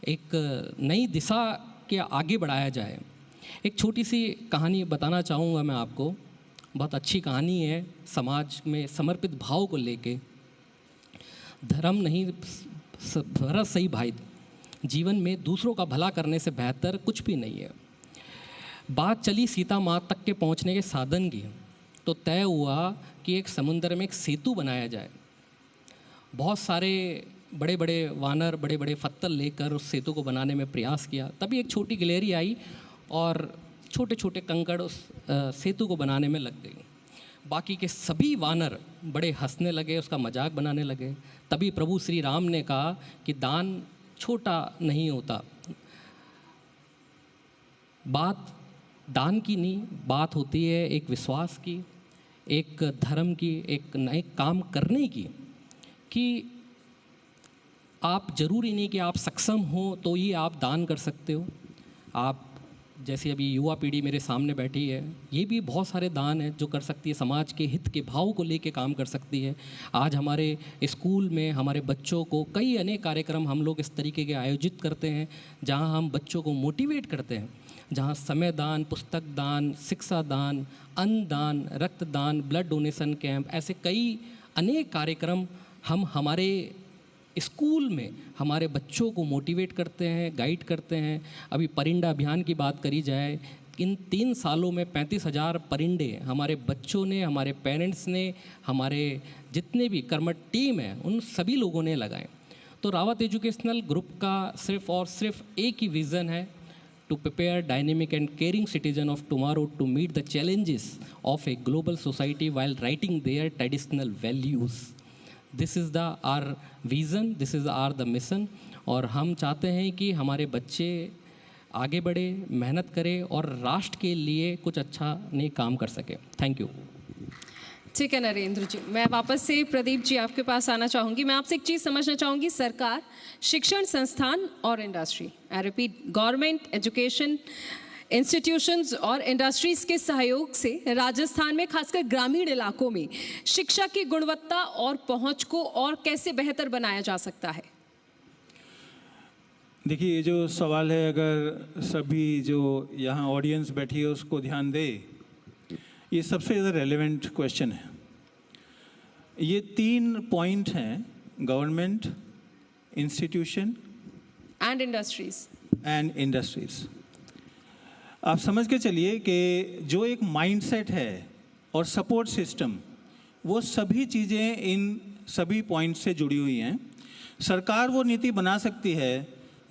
एक नई दिशा के आगे बढ़ाया जाए। एक छोटी सी कहानी बताना चाहूँगा मैं आपको। बहुत अच्छी कहानी है समाज में समर्पित भाव को लेके। धर्म नहीं भरत सही भाई, जीवन में दूसरों का भला करने से बेहतर कुछ भी नहीं है। बात चली सीता माँ तक के पहुँचने के साधन की, तो तय हुआ कि एक समुद्र में एक सेतु बनाया जाए। बहुत सारे बड़े बड़े वानर, बड़े बड़े पत्थर लेकर उस सेतु को बनाने में प्रयास किया। तभी एक छोटी गिलहरी आई और छोटे छोटे कंकड़ उस सेतु को बनाने में लग गई। बाकी के सभी वानर बड़े हंसने लगे, उसका मजाक बनाने लगे। तभी प्रभु श्री राम ने कहा कि दान छोटा नहीं होता। बात दान की नहीं, बात होती है एक विश्वास की, एक धर्म की, एक नए काम करने की, कि आप ज़रूरी नहीं कि आप सक्षम हो तो ही आप दान कर सकते हो। आप जैसे अभी युवा पीढ़ी मेरे सामने बैठी है, ये भी बहुत सारे दान हैं जो कर सकती है, समाज के हित के भाव को लेके काम कर सकती है। आज हमारे स्कूल में हमारे बच्चों को कई अनेक कार्यक्रम हम लोग इस तरीके के आयोजित करते हैं जहां हम बच्चों को मोटिवेट करते हैं, जहां समय दान, पुस्तक दान, शिक्षा दान, अन्न दान, रक्तदान, ब्लड डोनेशन कैंप, ऐसे कई अनेक कार्यक्रम हम हमारे स्कूल में हमारे बच्चों को मोटिवेट करते हैं, गाइड करते हैं। अभी परिंडा अभियान की बात करी जाए, इन 3 सालों में 35,000 परिंडे हमारे बच्चों ने, हमारे पेरेंट्स ने, हमारे जितने भी कर्मठ टीम है उन सभी लोगों ने लगाए। तो रावत एजुकेशनल ग्रुप का सिर्फ और सिर्फ एक ही विज़न है, to prepare dynamic and caring citizen of tomorrow to meet the challenges of a global society while writing their traditional values. This is our vision, this is the mission। और हम चाहते हैं कि हमारे बच्चे आगे बढ़े, मेहनत करें और राष्ट्र के लिए कुछ अच्छा नए काम कर सके। Thank you. ठीक है नरेंद्र जी, मैं वापस से प्रदीप जी आपके पास आना चाहूँगी। मैं आपसे एक चीज़ समझना चाहूँगी, सरकार, शिक्षण संस्थान और industry, I repeat, government, education institutions और इंडस्ट्रीज़ के सहयोग से राजस्थान में खासकर ग्रामीण इलाकों में शिक्षा की गुणवत्ता और पहुंच को और कैसे बेहतर बनाया जा सकता है? देखिए, ये जो सवाल है, अगर सभी जो यहाँ ऑडियंस बैठी है उसको ध्यान दे, ये सबसे ज़्यादा रेलेवेंट क्वेश्चन है। ये 3 पॉइंट हैं, गवर्नमेंट, इंस्टीट्यूशन एंड इंडस्ट्रीज। आप समझ के चलिए कि जो एक माइंडसेट है और सपोर्ट सिस्टम, वो सभी चीज़ें इन सभी पॉइंट से जुड़ी हुई हैं। सरकार वो नीति बना सकती है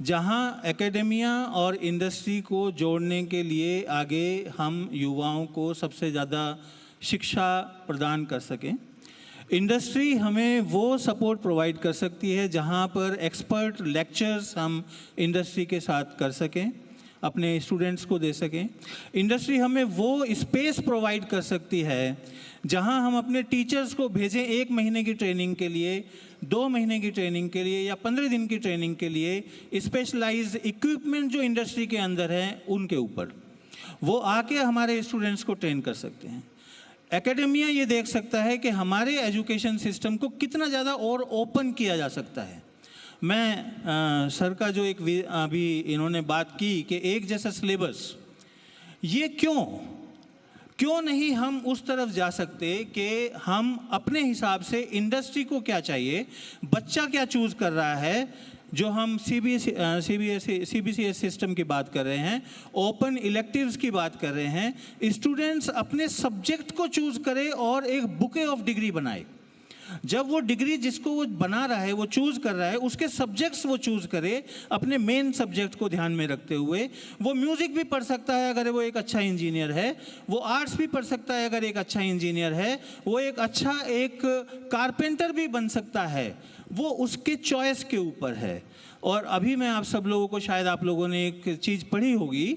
जहां एकेडेमिया और इंडस्ट्री को जोड़ने के लिए आगे हम युवाओं को सबसे ज़्यादा शिक्षा प्रदान कर सकें। इंडस्ट्री हमें वो सपोर्ट प्रोवाइड कर सकती है जहां पर एक्सपर्ट लेक्चर्स हम इंडस्ट्री के साथ कर सकें, अपने स्टूडेंट्स को दे सकें। इंडस्ट्री हमें वो स्पेस प्रोवाइड कर सकती है जहां हम अपने टीचर्स को भेजें 1 महीने की ट्रेनिंग के लिए, 2 महीने की ट्रेनिंग के लिए या 15 दिन की ट्रेनिंग के लिए स्पेशलाइज्ड इक्विपमेंट जो इंडस्ट्री के अंदर हैं उनके ऊपर वो आके हमारे स्टूडेंट्स को ट्रेन कर सकते हैं। एकेडेमिया ये देख सकता है कि हमारे एजुकेशन सिस्टम को कितना ज़्यादा और ओपन किया जा सकता है। मैं सर का जो एक अभी इन्होंने बात की कि एक जैसा सिलेबस, ये क्यों नहीं हम उस तरफ जा सकते कि हम अपने हिसाब से इंडस्ट्री को क्या चाहिए, बच्चा क्या चूज़ कर रहा है, जो हम सीबीएसई सिस्टम की बात कर रहे हैं, ओपन इलेक्टिव्स की बात कर रहे हैं, स्टूडेंट्स अपने सब्जेक्ट को चूज़ करें और एक बुके ऑफ डिग्री बनाए। जब वो डिग्री जिसको वो बना रहा है, वो चूज़ कर रहा है, उसके सब्जेक्ट्स वो चूज़ करे अपने मेन सब्जेक्ट को ध्यान में रखते हुए। वो म्यूज़िक भी पढ़ सकता है अगर वो एक अच्छा इंजीनियर है, वो आर्ट्स भी पढ़ सकता है अगर एक अच्छा इंजीनियर है, वो एक अच्छा एक कारपेंटर भी बन सकता है, वो उसके चॉइस के ऊपर है। और अभी मैं आप सब लोगों को, शायद आप लोगों ने एक चीज़ पढ़ी होगी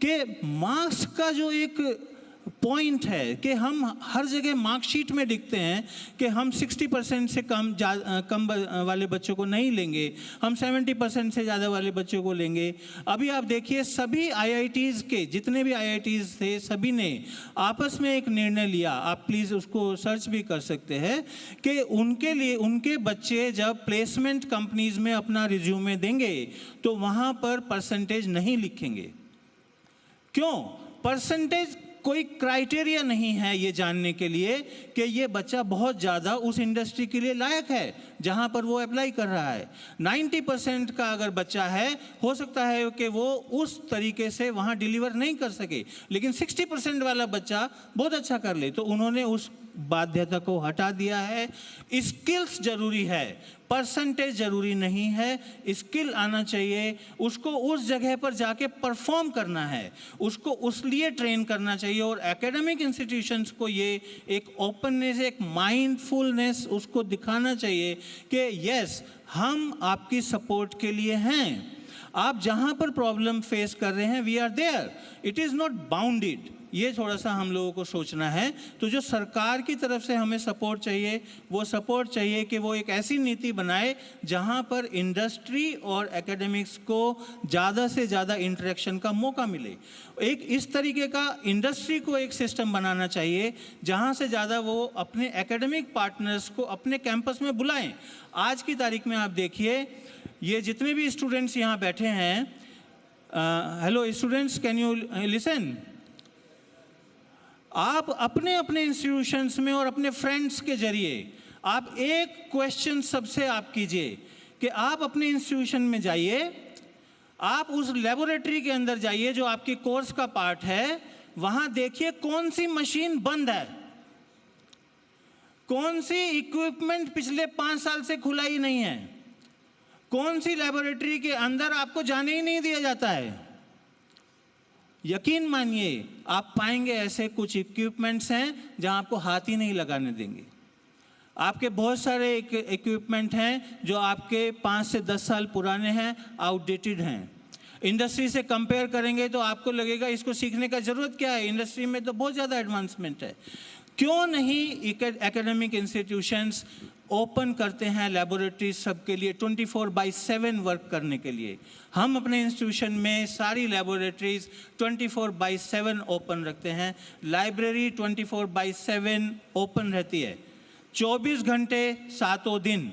कि मार्क्स का जो एक पॉइंट है कि हम हर जगह मार्कशीट में लिखते हैं कि हम 60% से कम वाले बच्चों को नहीं लेंगे, हम 70% से ज़्यादा वाले बच्चों को लेंगे। अभी आप देखिए, सभी आईआईटीज़ के जितने भी आईआईटीज़ थे, सभी ने आपस में एक निर्णय लिया, आप प्लीज़ उसको सर्च भी कर सकते हैं, कि उनके लिए उनके बच्चे जब प्लेसमेंट कंपनीज़ में अपना रिज्यूमे देंगे तो वहाँ पर परसेंटेज नहीं लिखेंगे। क्यों? परसेंटेज कोई क्राइटेरिया नहीं है ये जानने के लिए कि ये बच्चा बहुत ज़्यादा उस इंडस्ट्री के लिए लायक है जहाँ पर वो अप्लाई कर रहा है। 90% का अगर बच्चा है, हो सकता है कि वो उस तरीके से वहाँ डिलीवर नहीं कर सके, लेकिन 60% वाला बच्चा बहुत अच्छा कर ले, तो उन्होंने उस बाध्यता को हटा दिया है। स्किल्स जरूरी है, परसेंटेज जरूरी नहीं है, स्किल आना चाहिए। उसको उस जगह पर जाके परफॉर्म करना है, उसको उस लिए ट्रेन करना चाहिए। और एकेडमिक इंस्टीट्यूशंस को ये एक ओपननेस, एक माइंडफुलनेस उसको दिखाना चाहिए कि यस, हम आपकी सपोर्ट के लिए हैं। आप जहाँ पर प्रॉब्लम फेस कर रहे हैं, we are there, it is not bounded. ये थोड़ा सा हम लोगों को सोचना है। तो जो सरकार की तरफ से हमें सपोर्ट चाहिए, वो सपोर्ट चाहिए कि वो एक ऐसी नीति बनाए जहाँ पर इंडस्ट्री और एकेडमिक्स को ज़्यादा से ज़्यादा इंटरेक्शन का मौका मिले। एक इस तरीके का इंडस्ट्री को एक सिस्टम बनाना चाहिए जहाँ से ज़्यादा वो अपने एकेडमिक पार्टनर्स को अपने कैंपस में बुलाएं। आज की तारीख में आप देखिए, ये जितने भी स्टूडेंट्स यहाँ बैठे हैं, hello students, can you listen? आप अपने अपने इंस्टीट्यूशंस में और अपने फ्रेंड्स के जरिए आप एक क्वेश्चन सबसे आप कीजिए कि आप अपने इंस्टीट्यूशन में जाइए, आप उस लेबोरेटरी के अंदर जाइए जो आपकी कोर्स का पार्ट है, वहाँ देखिए कौन सी मशीन बंद है, कौन सी इक्विपमेंट पिछले 5 साल से खुला ही नहीं है, कौन सी लेबोरेटरी के अंदर आपको जाने ही नहीं दिया जाता है। यकीन मानिए आप पाएंगे ऐसे कुछ इक्विपमेंट्स हैं जहां आपको हाथ ही नहीं लगाने देंगे। आपके बहुत सारे इक्विपमेंट हैं जो आपके 5 से 10 साल पुराने हैं, आउटडेटेड हैं। इंडस्ट्री से कंपेयर करेंगे तो आपको लगेगा इसको सीखने का ज़रूरत क्या है, इंडस्ट्री में तो बहुत ज़्यादा एडवांसमेंट है। क्यों नहीं एकेडमिक इंस्टीट्यूशंस ओपन करते हैं लेबोरेटरीज सबके लिए 24/7 वर्क करने के लिए? हम अपने इंस्टीट्यूशन में सारी लेबोरेटरीज 24/7 ओपन रखते हैं। लाइब्रेरी 24/7 ओपन रहती है, 24 घंटे 7 दिन।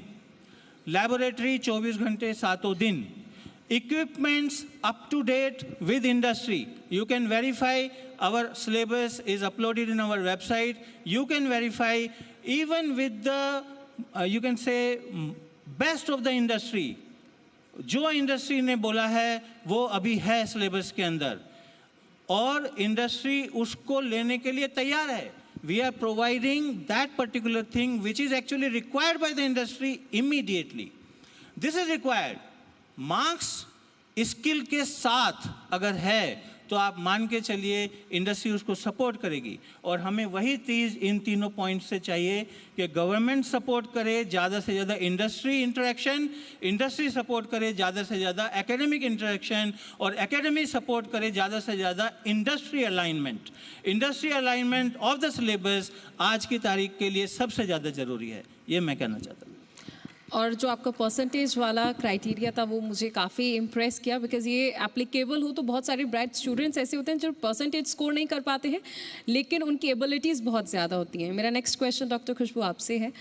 लेबोरेटरी 24 घंटे 7 दिन। Equipments up to date with industry. You can verify our syllabus is uploaded in our website. You can verify even with the, you can say, best of the industry. जो industry ने बोला है वो अभी है syllabus के अंदर और इंडस्ट्री उसको लेने के लिए तैयार है. We are providing that particular thing which is actually required by the industry immediately. This is required. Marks skill के साथ अगर है तो आप मान के चलिए इंडस्ट्री उसको सपोर्ट करेगी. और हमें वही चीज़ इन तीनों पॉइंट से चाहिए कि गवर्नमेंट सपोर्ट करे ज़्यादा से ज़्यादा इंडस्ट्री इंटरेक्शन, इंडस्ट्री सपोर्ट करे ज़्यादा से ज़्यादा एकेडमिक इंटरेक्शन और एकेडमी सपोर्ट करे ज़्यादा से ज़्यादा industry alignment. Industry alignment of the syllabus आज की तारीख के लिए सबसे ज़्यादा ज़रूरी है, ये मैं कहना चाहता हूँ. और जो आपका परसेंटेज वाला क्राइटेरिया था वो मुझे काफ़ी इम्प्रेस किया, बिकॉज ये एप्लीकेबल हो तो बहुत सारे ब्राइट स्टूडेंट्स ऐसे होते हैं जो परसेंटेज स्कोर नहीं कर पाते हैं लेकिन उनकी एबिलिटीज़ बहुत ज़्यादा होती हैं. मेरा नेक्स्ट क्वेश्चन डॉक्टर खुशबू आपसे है.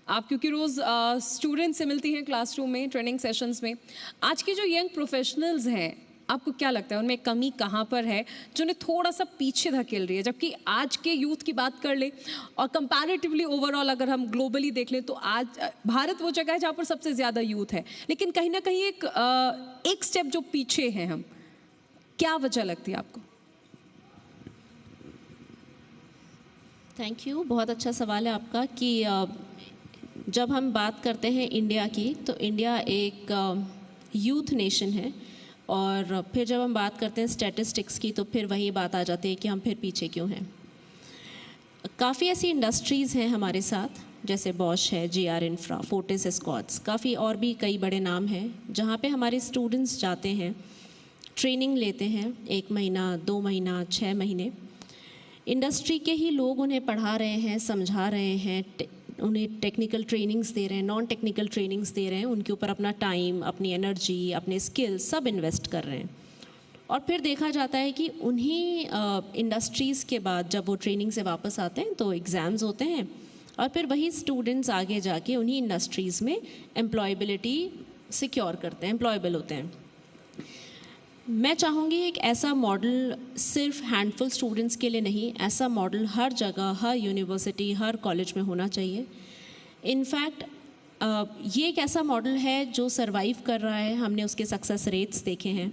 आप क्योंकि रोज़ स्टूडेंट्स से मिलती हैं क्लासरूम में, ट्रेनिंग सेशंस में, आज के जो यंग प्रोफेशनल्स हैं आपको क्या लगता है उनमें कमी कहाँ पर है जो उन्हें थोड़ा सा पीछे धकेल रही है? जबकि आज के यूथ की बात कर ले और कंपैरेटिवली ओवरऑल अगर हम ग्लोबली देख लें तो आज भारत वो जगह है जहाँ पर सबसे ज़्यादा यूथ है, लेकिन कहीं ना कहीं एक स्टेप जो पीछे हैं हम. क्या वजह लगती है आपको? थैंक यू, बहुत अच्छा सवाल है आपका. कि जब हम बात करते हैं इंडिया की तो इंडिया एक यूथ नेशन है और फिर जब हम बात करते हैं स्टैटिस्टिक्स की तो फिर वही बात आ जाती है कि हम फिर पीछे क्यों हैं. काफ़ी ऐसी इंडस्ट्रीज़ हैं हमारे साथ जैसे बॉश है, GR इंफ्रा, फोर्टिस एस्कॉर्ट्स, काफ़ी और भी कई बड़े नाम हैं जहाँ पे हमारे स्टूडेंट्स जाते हैं, ट्रेनिंग लेते हैं 1 महीना, 2 महीना, 6 महीने. इंडस्ट्री के ही लोग उन्हें पढ़ा रहे हैं, समझा रहे हैं, उन्हें टेक्निकल ट्रेनिंग्स दे रहे हैं, नॉन टेक्निकल ट्रेनिंग्स दे रहे हैं, उनके ऊपर अपना टाइम, अपनी एनर्जी, अपने स्किल्स सब इन्वेस्ट कर रहे हैं. और फिर देखा जाता है कि उन्हीं इंडस्ट्रीज़ के बाद जब वो ट्रेनिंग से वापस आते हैं तो एग्ज़ाम्स होते हैं और फिर वही स्टूडेंट्स आगे जाके उन्हीं इंडस्ट्रीज़ में एम्प्लॉयबिलिटी सिक्योर करते हैं, एम्प्लॉयबल होते हैं. मैं चाहूँगी एक ऐसा मॉडल सिर्फ हैंडफुल स्टूडेंट्स के लिए नहीं, ऐसा मॉडल हर जगह, हर यूनिवर्सिटी, हर कॉलेज में होना चाहिए. इनफैक्ट ये एक ऐसा मॉडल है जो सरवाइव कर रहा है. हमने उसके सक्सेस रेट्स देखे हैं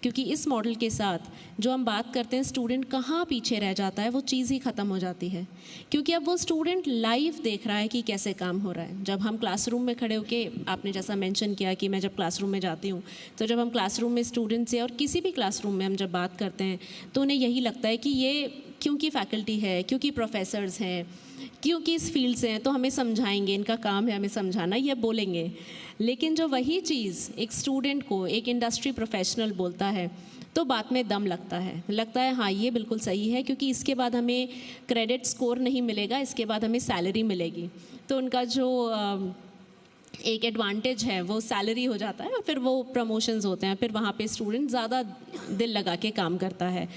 क्योंकि इस मॉडल के साथ जो हम बात करते हैं स्टूडेंट कहाँ पीछे रह जाता है वो चीज़ ही ख़त्म हो जाती है क्योंकि अब वो स्टूडेंट लाइव देख रहा है कि कैसे काम हो रहा है. जब हम क्लासरूम में खड़े होके, आपने जैसा मेंशन किया कि मैं जब क्लासरूम में जाती हूँ तो जब हम क्लासरूम में स्टूडेंट से और किसी भी क्लासरूम में हम जब बात करते हैं तो उन्हें यही लगता है कि ये क्योंकि फैकल्टी है, क्योंकि प्रोफेसर्स हैं, क्योंकि इस फील्ड से हैं तो हमें समझाएंगे, इनका काम है हमें समझाना, ये बोलेंगे। लेकिन जो वही चीज़ एक स्टूडेंट को एक इंडस्ट्री प्रोफेशनल बोलता है तो बात में दम लगता है हाँ ये बिल्कुल सही है, क्योंकि इसके बाद हमें क्रेडिट स्कोर नहीं मिलेगा, इसके बाद हमें सैलरी मिलेगी। तो उनका जो एक एडवांटेज है वो सैलरी हो जाता है और फिर वो प्रमोशंस होते हैं, फिर वहाँ पे स्टूडेंट ज़्यादा दिल लगा के काम करता है।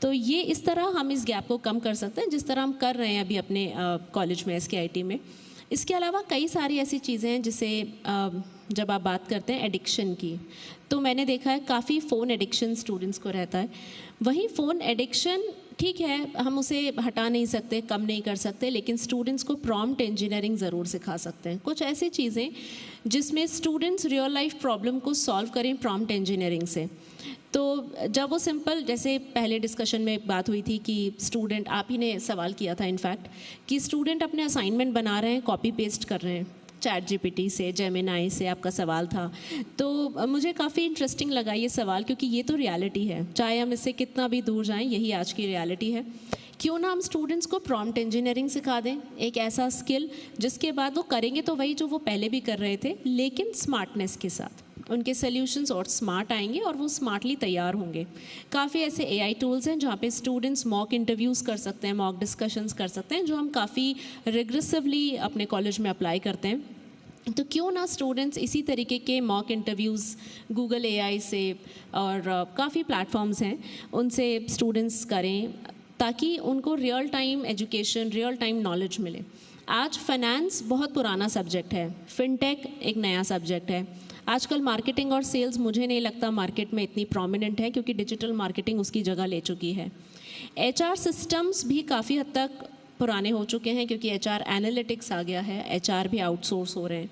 तो ये इस तरह हम इस गैप को कम कर सकते हैं जिस तरह हम कर रहे हैं अभी अपने कॉलेज में, SKIT में। इसके अलावा कई सारी ऐसी चीज़ें हैं जिसे जब आप बात करते हैं एडिक्शन की, तो मैंने देखा है काफ़ी फ़ोन एडिक्शन स्टूडेंट्स को रहता है। वही फ़ोन एडिक्शन ठीक है, हम उसे हटा नहीं सकते, कम नहीं कर सकते, लेकिन स्टूडेंट्स को प्रॉम्प्ट इंजीनियरिंग ज़रूर सिखा सकते हैं। कुछ ऐसी चीज़ें जिसमें स्टूडेंट्स रियल लाइफ प्रॉब्लम को सॉल्व करें प्रॉम्प्ट इंजीनियरिंग से। तो जब वो सिंपल, जैसे पहले डिस्कशन में बात हुई थी कि स्टूडेंट, आप ही ने सवाल किया था इनफैक्ट, कि स्टूडेंट अपने असाइनमेंट बना रहे हैं, कॉपी पेस्ट कर रहे हैं ChatGPT से, जेमिनाई से, आपका सवाल था। तो मुझे काफ़ी इंटरेस्टिंग लगा ये सवाल, क्योंकि ये तो रियलिटी है, चाहे हम इससे कितना भी दूर जाएं, यही आज की रियलिटी है। क्यों ना हम स्टूडेंट्स को प्रॉम्प्ट इंजीनियरिंग सिखा दें, एक ऐसा स्किल जिसके बाद वो करेंगे तो वही जो वो पहले भी कर रहे थे, लेकिन स्मार्टनेस के साथ। उनके सॉल्यूशंस और स्मार्ट आएंगे और वो स्मार्टली तैयार होंगे। काफ़ी ऐसे AI टूल्स हैं जहाँ पे स्टूडेंट्स मॉक इंटरव्यूज़ कर सकते हैं, मॉक डिस्कशंस कर सकते हैं, जो हम काफ़ी रिग्रेसिवली अपने कॉलेज में अप्लाई करते हैं। तो क्यों ना स्टूडेंट्स इसी तरीके के मॉक इंटरव्यूज़ गूगल AI से और काफ़ी प्लेटफॉर्म्स हैं उनसे स्टूडेंट्स करें, ताकि उनको real time education, real time knowledge मिले। आज फाइनेंस बहुत पुराना सब्जेक्ट है, फिनटेक एक नया सब्जेक्ट है। आजकल मार्केटिंग और सेल्स मुझे नहीं लगता मार्केट में इतनी प्रोमिनेंट है, क्योंकि डिजिटल मार्केटिंग उसकी जगह ले चुकी है। HR सिस्टम्स भी काफ़ी हद तक पुराने हो चुके हैं, क्योंकि HR एनालिटिक्स आ गया है, HR भी आउटसोर्स हो रहे हैं।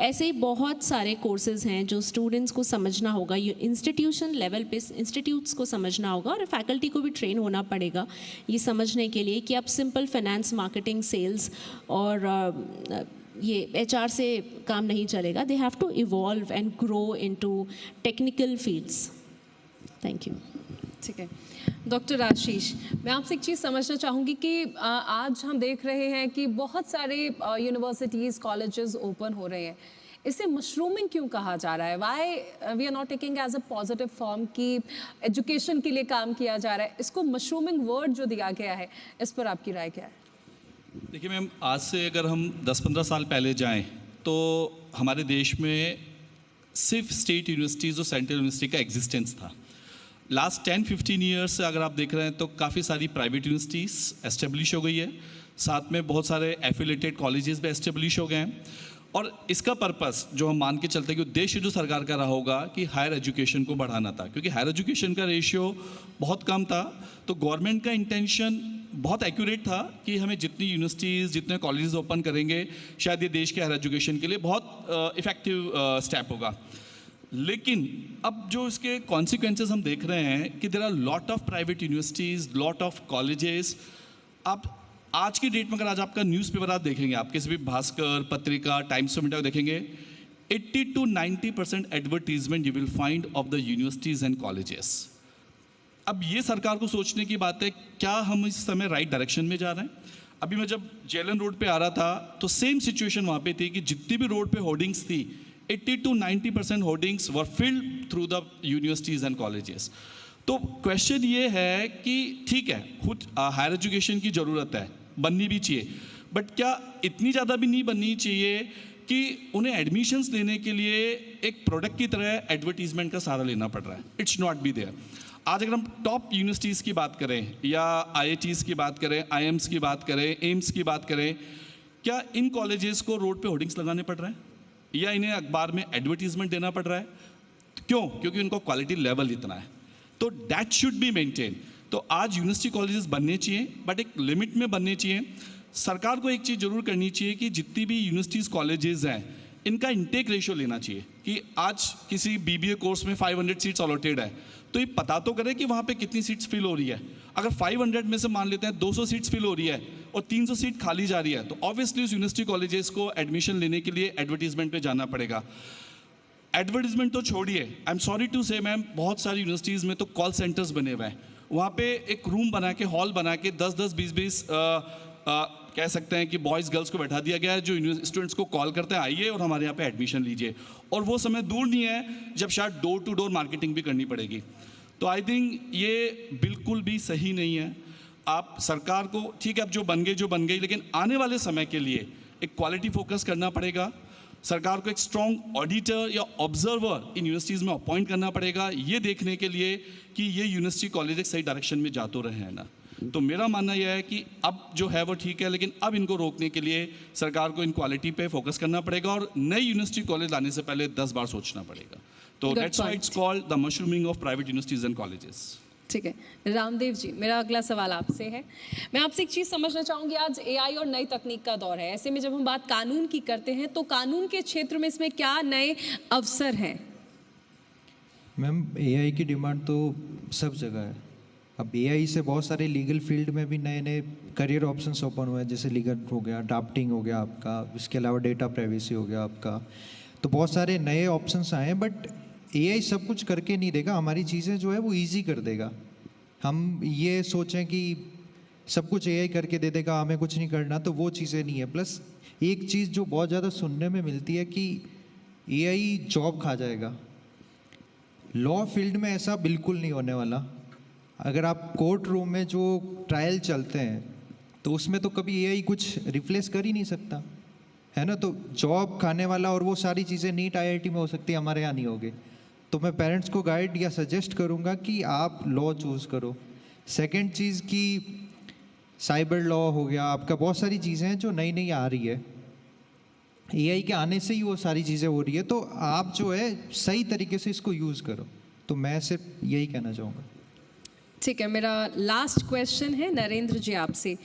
ऐसे ही बहुत सारे कोर्सेज़ हैं जो स्टूडेंट्स को समझना होगा, इंस्टीट्यूशन लेवल पे इंस्टीट्यूट्स को समझना होगा, और फैकल्टी को भी ट्रेन होना पड़ेगा ये समझने के लिए कि अब सिंपल फाइनेंस, मार्केटिंग, सेल्स और ये HR से काम नहीं चलेगा। They have to evolve and grow into technical fields. Thank you. ठीक है डॉक्टर आशीष, मैं आपसे एक चीज़ समझना चाहूँगी कि आज हम देख रहे हैं कि बहुत सारे यूनिवर्सिटीज़, कॉलेजेस ओपन हो रहे हैं, इसे मशरूमिंग क्यों कहा जा रहा है? Why we are not taking as a positive form कि एजुकेशन के लिए काम किया जा रहा है? इसको मशरूमिंग वर्ड जो दिया गया है, इस पर आपकी राय क्या है? देखिए मैम, आज से अगर हम 10-15 साल पहले जाएं तो हमारे देश में सिर्फ स्टेट यूनिवर्सिटीज़ और सेंट्रल यूनिवर्सिटी का एग्जिस्टेंस था। लास्ट 10-15 ईयर्स से अगर आप देख रहे हैं तो काफ़ी सारी प्राइवेट यूनिवर्सिटीज़ एस्टेब्लिश हो गई है, साथ में बहुत सारे एफिलेटेड कॉलेजेस भी एस्टेब्लिश हो गए हैं। और इसका पर्पस जो हम मान के चलते हैं कि उद्देश्य जो सरकार का रहा होगा कि हायर एजुकेशन को बढ़ाना था, क्योंकि हायर एजुकेशन का रेशियो बहुत कम था। तो गवर्नमेंट का इंटेंशन बहुत एक्यूरेट था कि हमें जितनी यूनिवर्सिटीज़, जितने कॉलेजेस ओपन करेंगे, शायद ये देश के हायर एजुकेशन के लिए बहुत इफ़ेक्टिव स्टेप होगा। लेकिन अब जो इसके कॉन्सिक्वेंसेस हम देख रहे हैं कि there are lot of private universities, lot of colleges. आप आज की डेट में अगर आज आपका न्यूज़पेपर आप देखेंगे, आप किसी भी भास्कर, पत्रिका, टाइम्स ऑफ इंडिया देखेंगे, 80 to 90% advertisement you will find of the universities and colleges. अब ये सरकार को सोचने की बात है, क्या हम इस समय राइट डायरेक्शन में जा रहे हैं? अभी मैं जब जेलन रोड पे आ रहा था तो सेम सिचुएशन वहाँ पे थी कि जितनी भी रोड पे होर्डिंग्स थी, 80 to 90% hoardings were field through the universities and colleges. तो क्वेश्चन ये है कि ठीक है, खुद हायर एजुकेशन की ज़रूरत है, बननी भी चाहिए, बट क्या इतनी ज़्यादा भी नहीं बननी चाहिए कि उन्हें एडमिशन्स लेने के लिए एक प्रोडक्ट की तरह एडवर्टीजमेंट का सहारा लेना पड़ रहा है? It's not be there. आज अगर हम टॉप यूनिवर्सिटीज़ की बात करें या IITs की बात करें, IIMs की बात करें, एम्स की बात करें, क्या इन कॉलेजेस को रोड पे होर्डिंग्स लगाने पड़ रहे हैं या इन्हें अखबार में एडवर्टीजमेंट देना पड़ रहा है? क्यों? क्योंकि उनको क्वालिटी लेवल इतना है। तो दैट शुड बी मेंटेन। तो आज यूनिवर्सिटी कॉलेजेस बनने चाहिए, बट एक लिमिट में बनने चाहिए। सरकार को एक चीज़ जरूर करनी चाहिए कि जितनी भी यूनिवर्सिटीज़ कॉलेजेस हैं, इनका इंटेक रेशियो लेना चाहिए कि आज किसी BBA कोर्स में 500 सीट्स अलॉटेड है, तो ये पता तो करे कि वहाँ पे कितनी सीट्स फिल हो रही है। अगर 500 में से मान लेते हैं 200 सीट्स फिल हो रही है और 300 सीट खाली जा रही है, तो ऑब्वियसली उस यूनिवर्सिटी कॉलेजेस को एडमिशन लेने के लिए एडवर्टीजमेंट पे जाना पड़ेगा। एडवर्टीजमेंट तो छोड़िए, आई एम सॉरी टू से मैम, बहुत सारी यूनिवर्सिटीज़ में तो कॉल सेंटर्स बने हुए हैं। वहाँ पे एक रूम बना के, हॉल बना के 10-10, 20-20 कह सकते हैं कि बॉयज़ गर्ल्स को बैठा दिया गया है, जो स्टूडेंट्स को कॉल करते हैं आइए और हमारे यहाँ पे एडमिशन लीजिए। और वो समय दूर नहीं है जब शायद डोर टू डोर मार्केटिंग भी करनी पड़ेगी। तो आई थिंक ये बिल्कुल भी सही नहीं है। आप सरकार को, ठीक है अब जो बन गई, लेकिन आने वाले समय के लिए एक क्वालिटी फोकस करना पड़ेगा। सरकार को एक स्ट्रॉन्ग ऑडिटर या ऑब्जर्वर इन यूनिवर्सिटीज़ में अपॉइंट करना पड़ेगा, ये देखने के लिए कि ये यूनिवर्सिटी कॉलेज एक सही डायरेक्शन में जा तो रहे हैं ना। तो मेरा मानना यह है कि अब जो है वो ठीक है, लेकिन अब इनको रोकने के लिए सरकार को इन क्वालिटी पे फोकस करना पड़ेगा और नई यूनिवर्सिटी कॉलेज लाने से पहले 10 बार सोचना पड़ेगा। तो Good that's why it's called the mushrooming of private universities and colleges. ठीक है रामदेव जी, मेरा अगला सवाल आपसे है। मैं आपसे एक चीज़ समझना चाहूँगी, आज एआई और नई तकनीक का दौर है, ऐसे में जब हम बात कानून की करते हैं तो कानून के क्षेत्र में इसमें क्या नए अवसर हैं? मैम एआई की डिमांड तो सब जगह है। अब एआई से बहुत सारे लीगल फील्ड में भी नए नए करियर ऑप्शंस ओपन हुए हैं, जैसे लीगल हो गया, ड्राफ्टिंग हो गया आपका, इसके अलावा डेटा प्राइवेसी हो गया आपका। तो बहुत सारे नए ऑप्शंस आए हैं, बट एआई सब कुछ करके नहीं देगा, हमारी चीज़ें जो है वो ईजी कर देगा। हम ये सोचें कि सब कुछ एआई करके दे देगा, हमें कुछ नहीं करना, तो वो चीज़ें नहीं है। प्लस एक चीज़ जो बहुत ज़्यादा सुनने में मिलती है कि एआई जॉब खा जाएगा। लॉ फील्ड में ऐसा बिल्कुल नहीं होने वाला। अगर आप कोर्ट रूम में जो ट्रायल चलते हैं तो उसमें तो कभी एआई कुछ रिप्लेस कर ही नहीं सकता, है ना। तो जॉब खाने वाला और वो सारी चीज़ें नीट आईआईटी में हो सकती है, हमारे यहाँ नहीं होगी। तो मैं पेरेंट्स को गाइड या सजेस्ट करूँगा कि आप लॉ चूज़ करो। सेकंड चीज़ कि साइबर लॉ हो गया आपका, बहुत सारी चीज़ें हैं जो नई नई आ रही है, एआई के आने से ही वो सारी चीज़ें हो रही है। तो आप जो है सही तरीके से इसको यूज़ करो। तो मैं सिर्फ यही कहना चाहूँगा। ठीक है, मेरा लास्ट क्वेश्चन है नरेंद्र जी आपसे।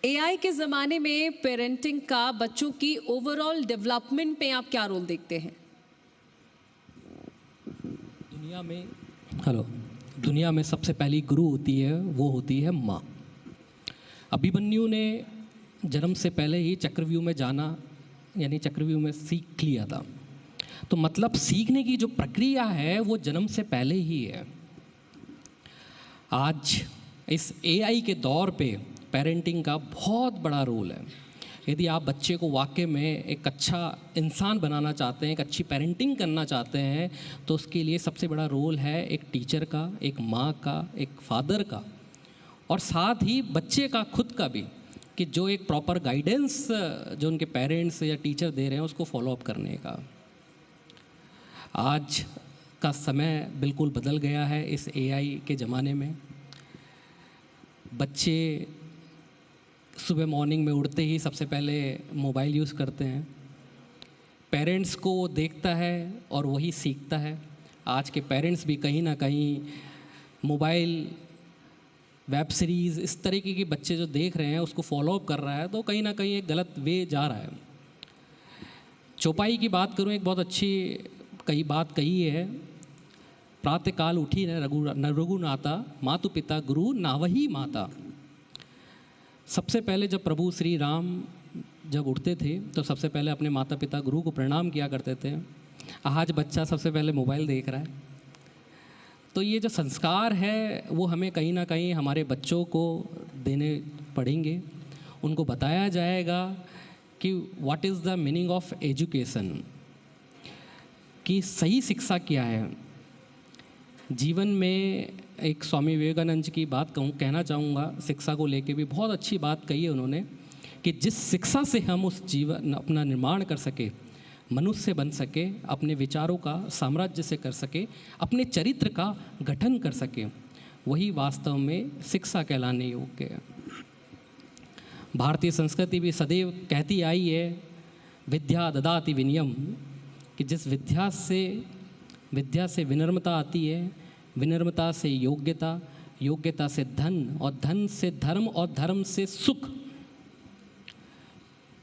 एआई के ज़माने में पेरेंटिंग का बच्चों की ओवरऑल डेवलपमेंट में आप क्या रोल देखते हैं? दुनिया में सबसे पहली गुरु होती है, वो होती है माँ। अभिमन्यु ने जन्म से पहले ही चक्रव्यूह में जाना, यानी चक्रव्यूह में सीख लिया था। तो मतलब सीखने की जो प्रक्रिया है वो जन्म से पहले ही है। आज इस एआई के दौर पे पेरेंटिंग का बहुत बड़ा रोल है। यदि आप बच्चे को वाकई में एक अच्छा इंसान बनाना चाहते हैं, एक अच्छी पेरेंटिंग करना चाहते हैं, तो उसके लिए सबसे बड़ा रोल है एक टीचर का, एक माँ का, एक फादर का, और साथ ही बच्चे का खुद का भी, कि जो एक प्रॉपर गाइडेंस जो उनके पेरेंट्स या टीचर दे रहे हैं उसको फॉलो अप करने का। आज का समय बिल्कुल बदल गया है इस एआई के ज़माने में। बच्चे सुबह मॉर्निंग में उठते ही सबसे पहले मोबाइल यूज़ करते हैं। पेरेंट्स को वो देखता है और वही सीखता है। आज के पेरेंट्स भी कहीं ना कहीं मोबाइल, वेब सीरीज़, इस तरीके के बच्चे जो देख रहे हैं उसको फॉलो अप कर रहा है, तो कहीं ना कहीं एक गलत वे जा रहा है। चौपाई की बात करूँ, एक बहुत अच्छी बात कही है, प्रातःकाल उठी न रघुनाथा, मातु पिता गुरु नावही माता। सबसे पहले जब प्रभु श्री राम जब उठते थे तो सबसे पहले अपने माता पिता गुरु को प्रणाम किया करते थे। आज बच्चा सबसे पहले मोबाइल देख रहा है। तो ये जो संस्कार है वो हमें कहीं ना कहीं हमारे बच्चों को देने पड़ेंगे। उनको बताया जाएगा कि what is the meaning of education, कि सही शिक्षा क्या है। जीवन में एक स्वामी विवेकानंद जी की बात कहना चाहूँगा, शिक्षा को लेके भी बहुत अच्छी बात कही है उन्होंने, कि जिस शिक्षा से हम उस जीवन अपना निर्माण कर सके, मनुष्य बन सके, अपने विचारों का साम्राज्य से कर सके, अपने चरित्र का गठन कर सके, वही वास्तव में शिक्षा कहलाने योग्य है। भारतीय संस्कृति भी सदैव कहती आई है, विद्या ददाति विनयम, कि जिस विद्या से विनम्रता आती है, विनम्रता से योग्यता, योग्यता से धन, और धन से धर्म, और धर्म से सुख,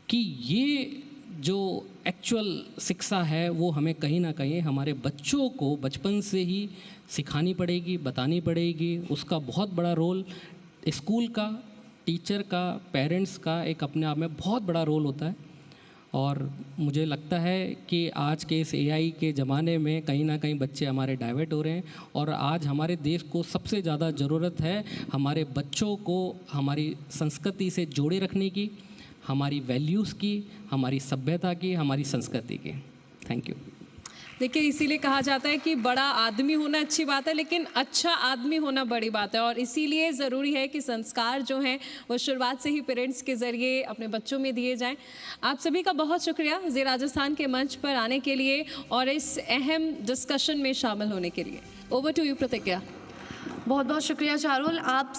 कि ये जो एक्चुअल शिक्षा है वो हमें कहीं ना कहीं हमारे बच्चों को बचपन से ही सिखानी पड़ेगी, बतानी पड़ेगी। उसका बहुत बड़ा रोल स्कूल का, टीचर का, पेरेंट्स का एक अपने आप में बहुत बड़ा रोल होता है। और मुझे लगता है कि आज के इस एआई के ज़माने में कहीं ना कहीं बच्चे हमारे डाइवर्ट हो रहे हैं, और आज हमारे देश को सबसे ज़्यादा ज़रूरत है हमारे बच्चों को हमारी संस्कृति से जोड़े रखने की, हमारी वैल्यूज़ की, हमारी सभ्यता की, हमारी संस्कृति की। Thank you. देखिए, इसीलिए कहा जाता है कि बड़ा आदमी होना अच्छी बात है, लेकिन अच्छा आदमी होना बड़ी बात है, और इसीलिए ज़रूरी है कि संस्कार जो हैं वो शुरुआत से ही पेरेंट्स के ज़रिए अपने बच्चों में दिए जाएं। आप सभी का बहुत शुक्रिया जी राजस्थान के मंच पर आने के लिए और इस अहम डिस्कशन में शामिल होने के लिए। ओवर टू यू प्रतिज्ञा। बहुत बहुत शुक्रिया चारुल। आप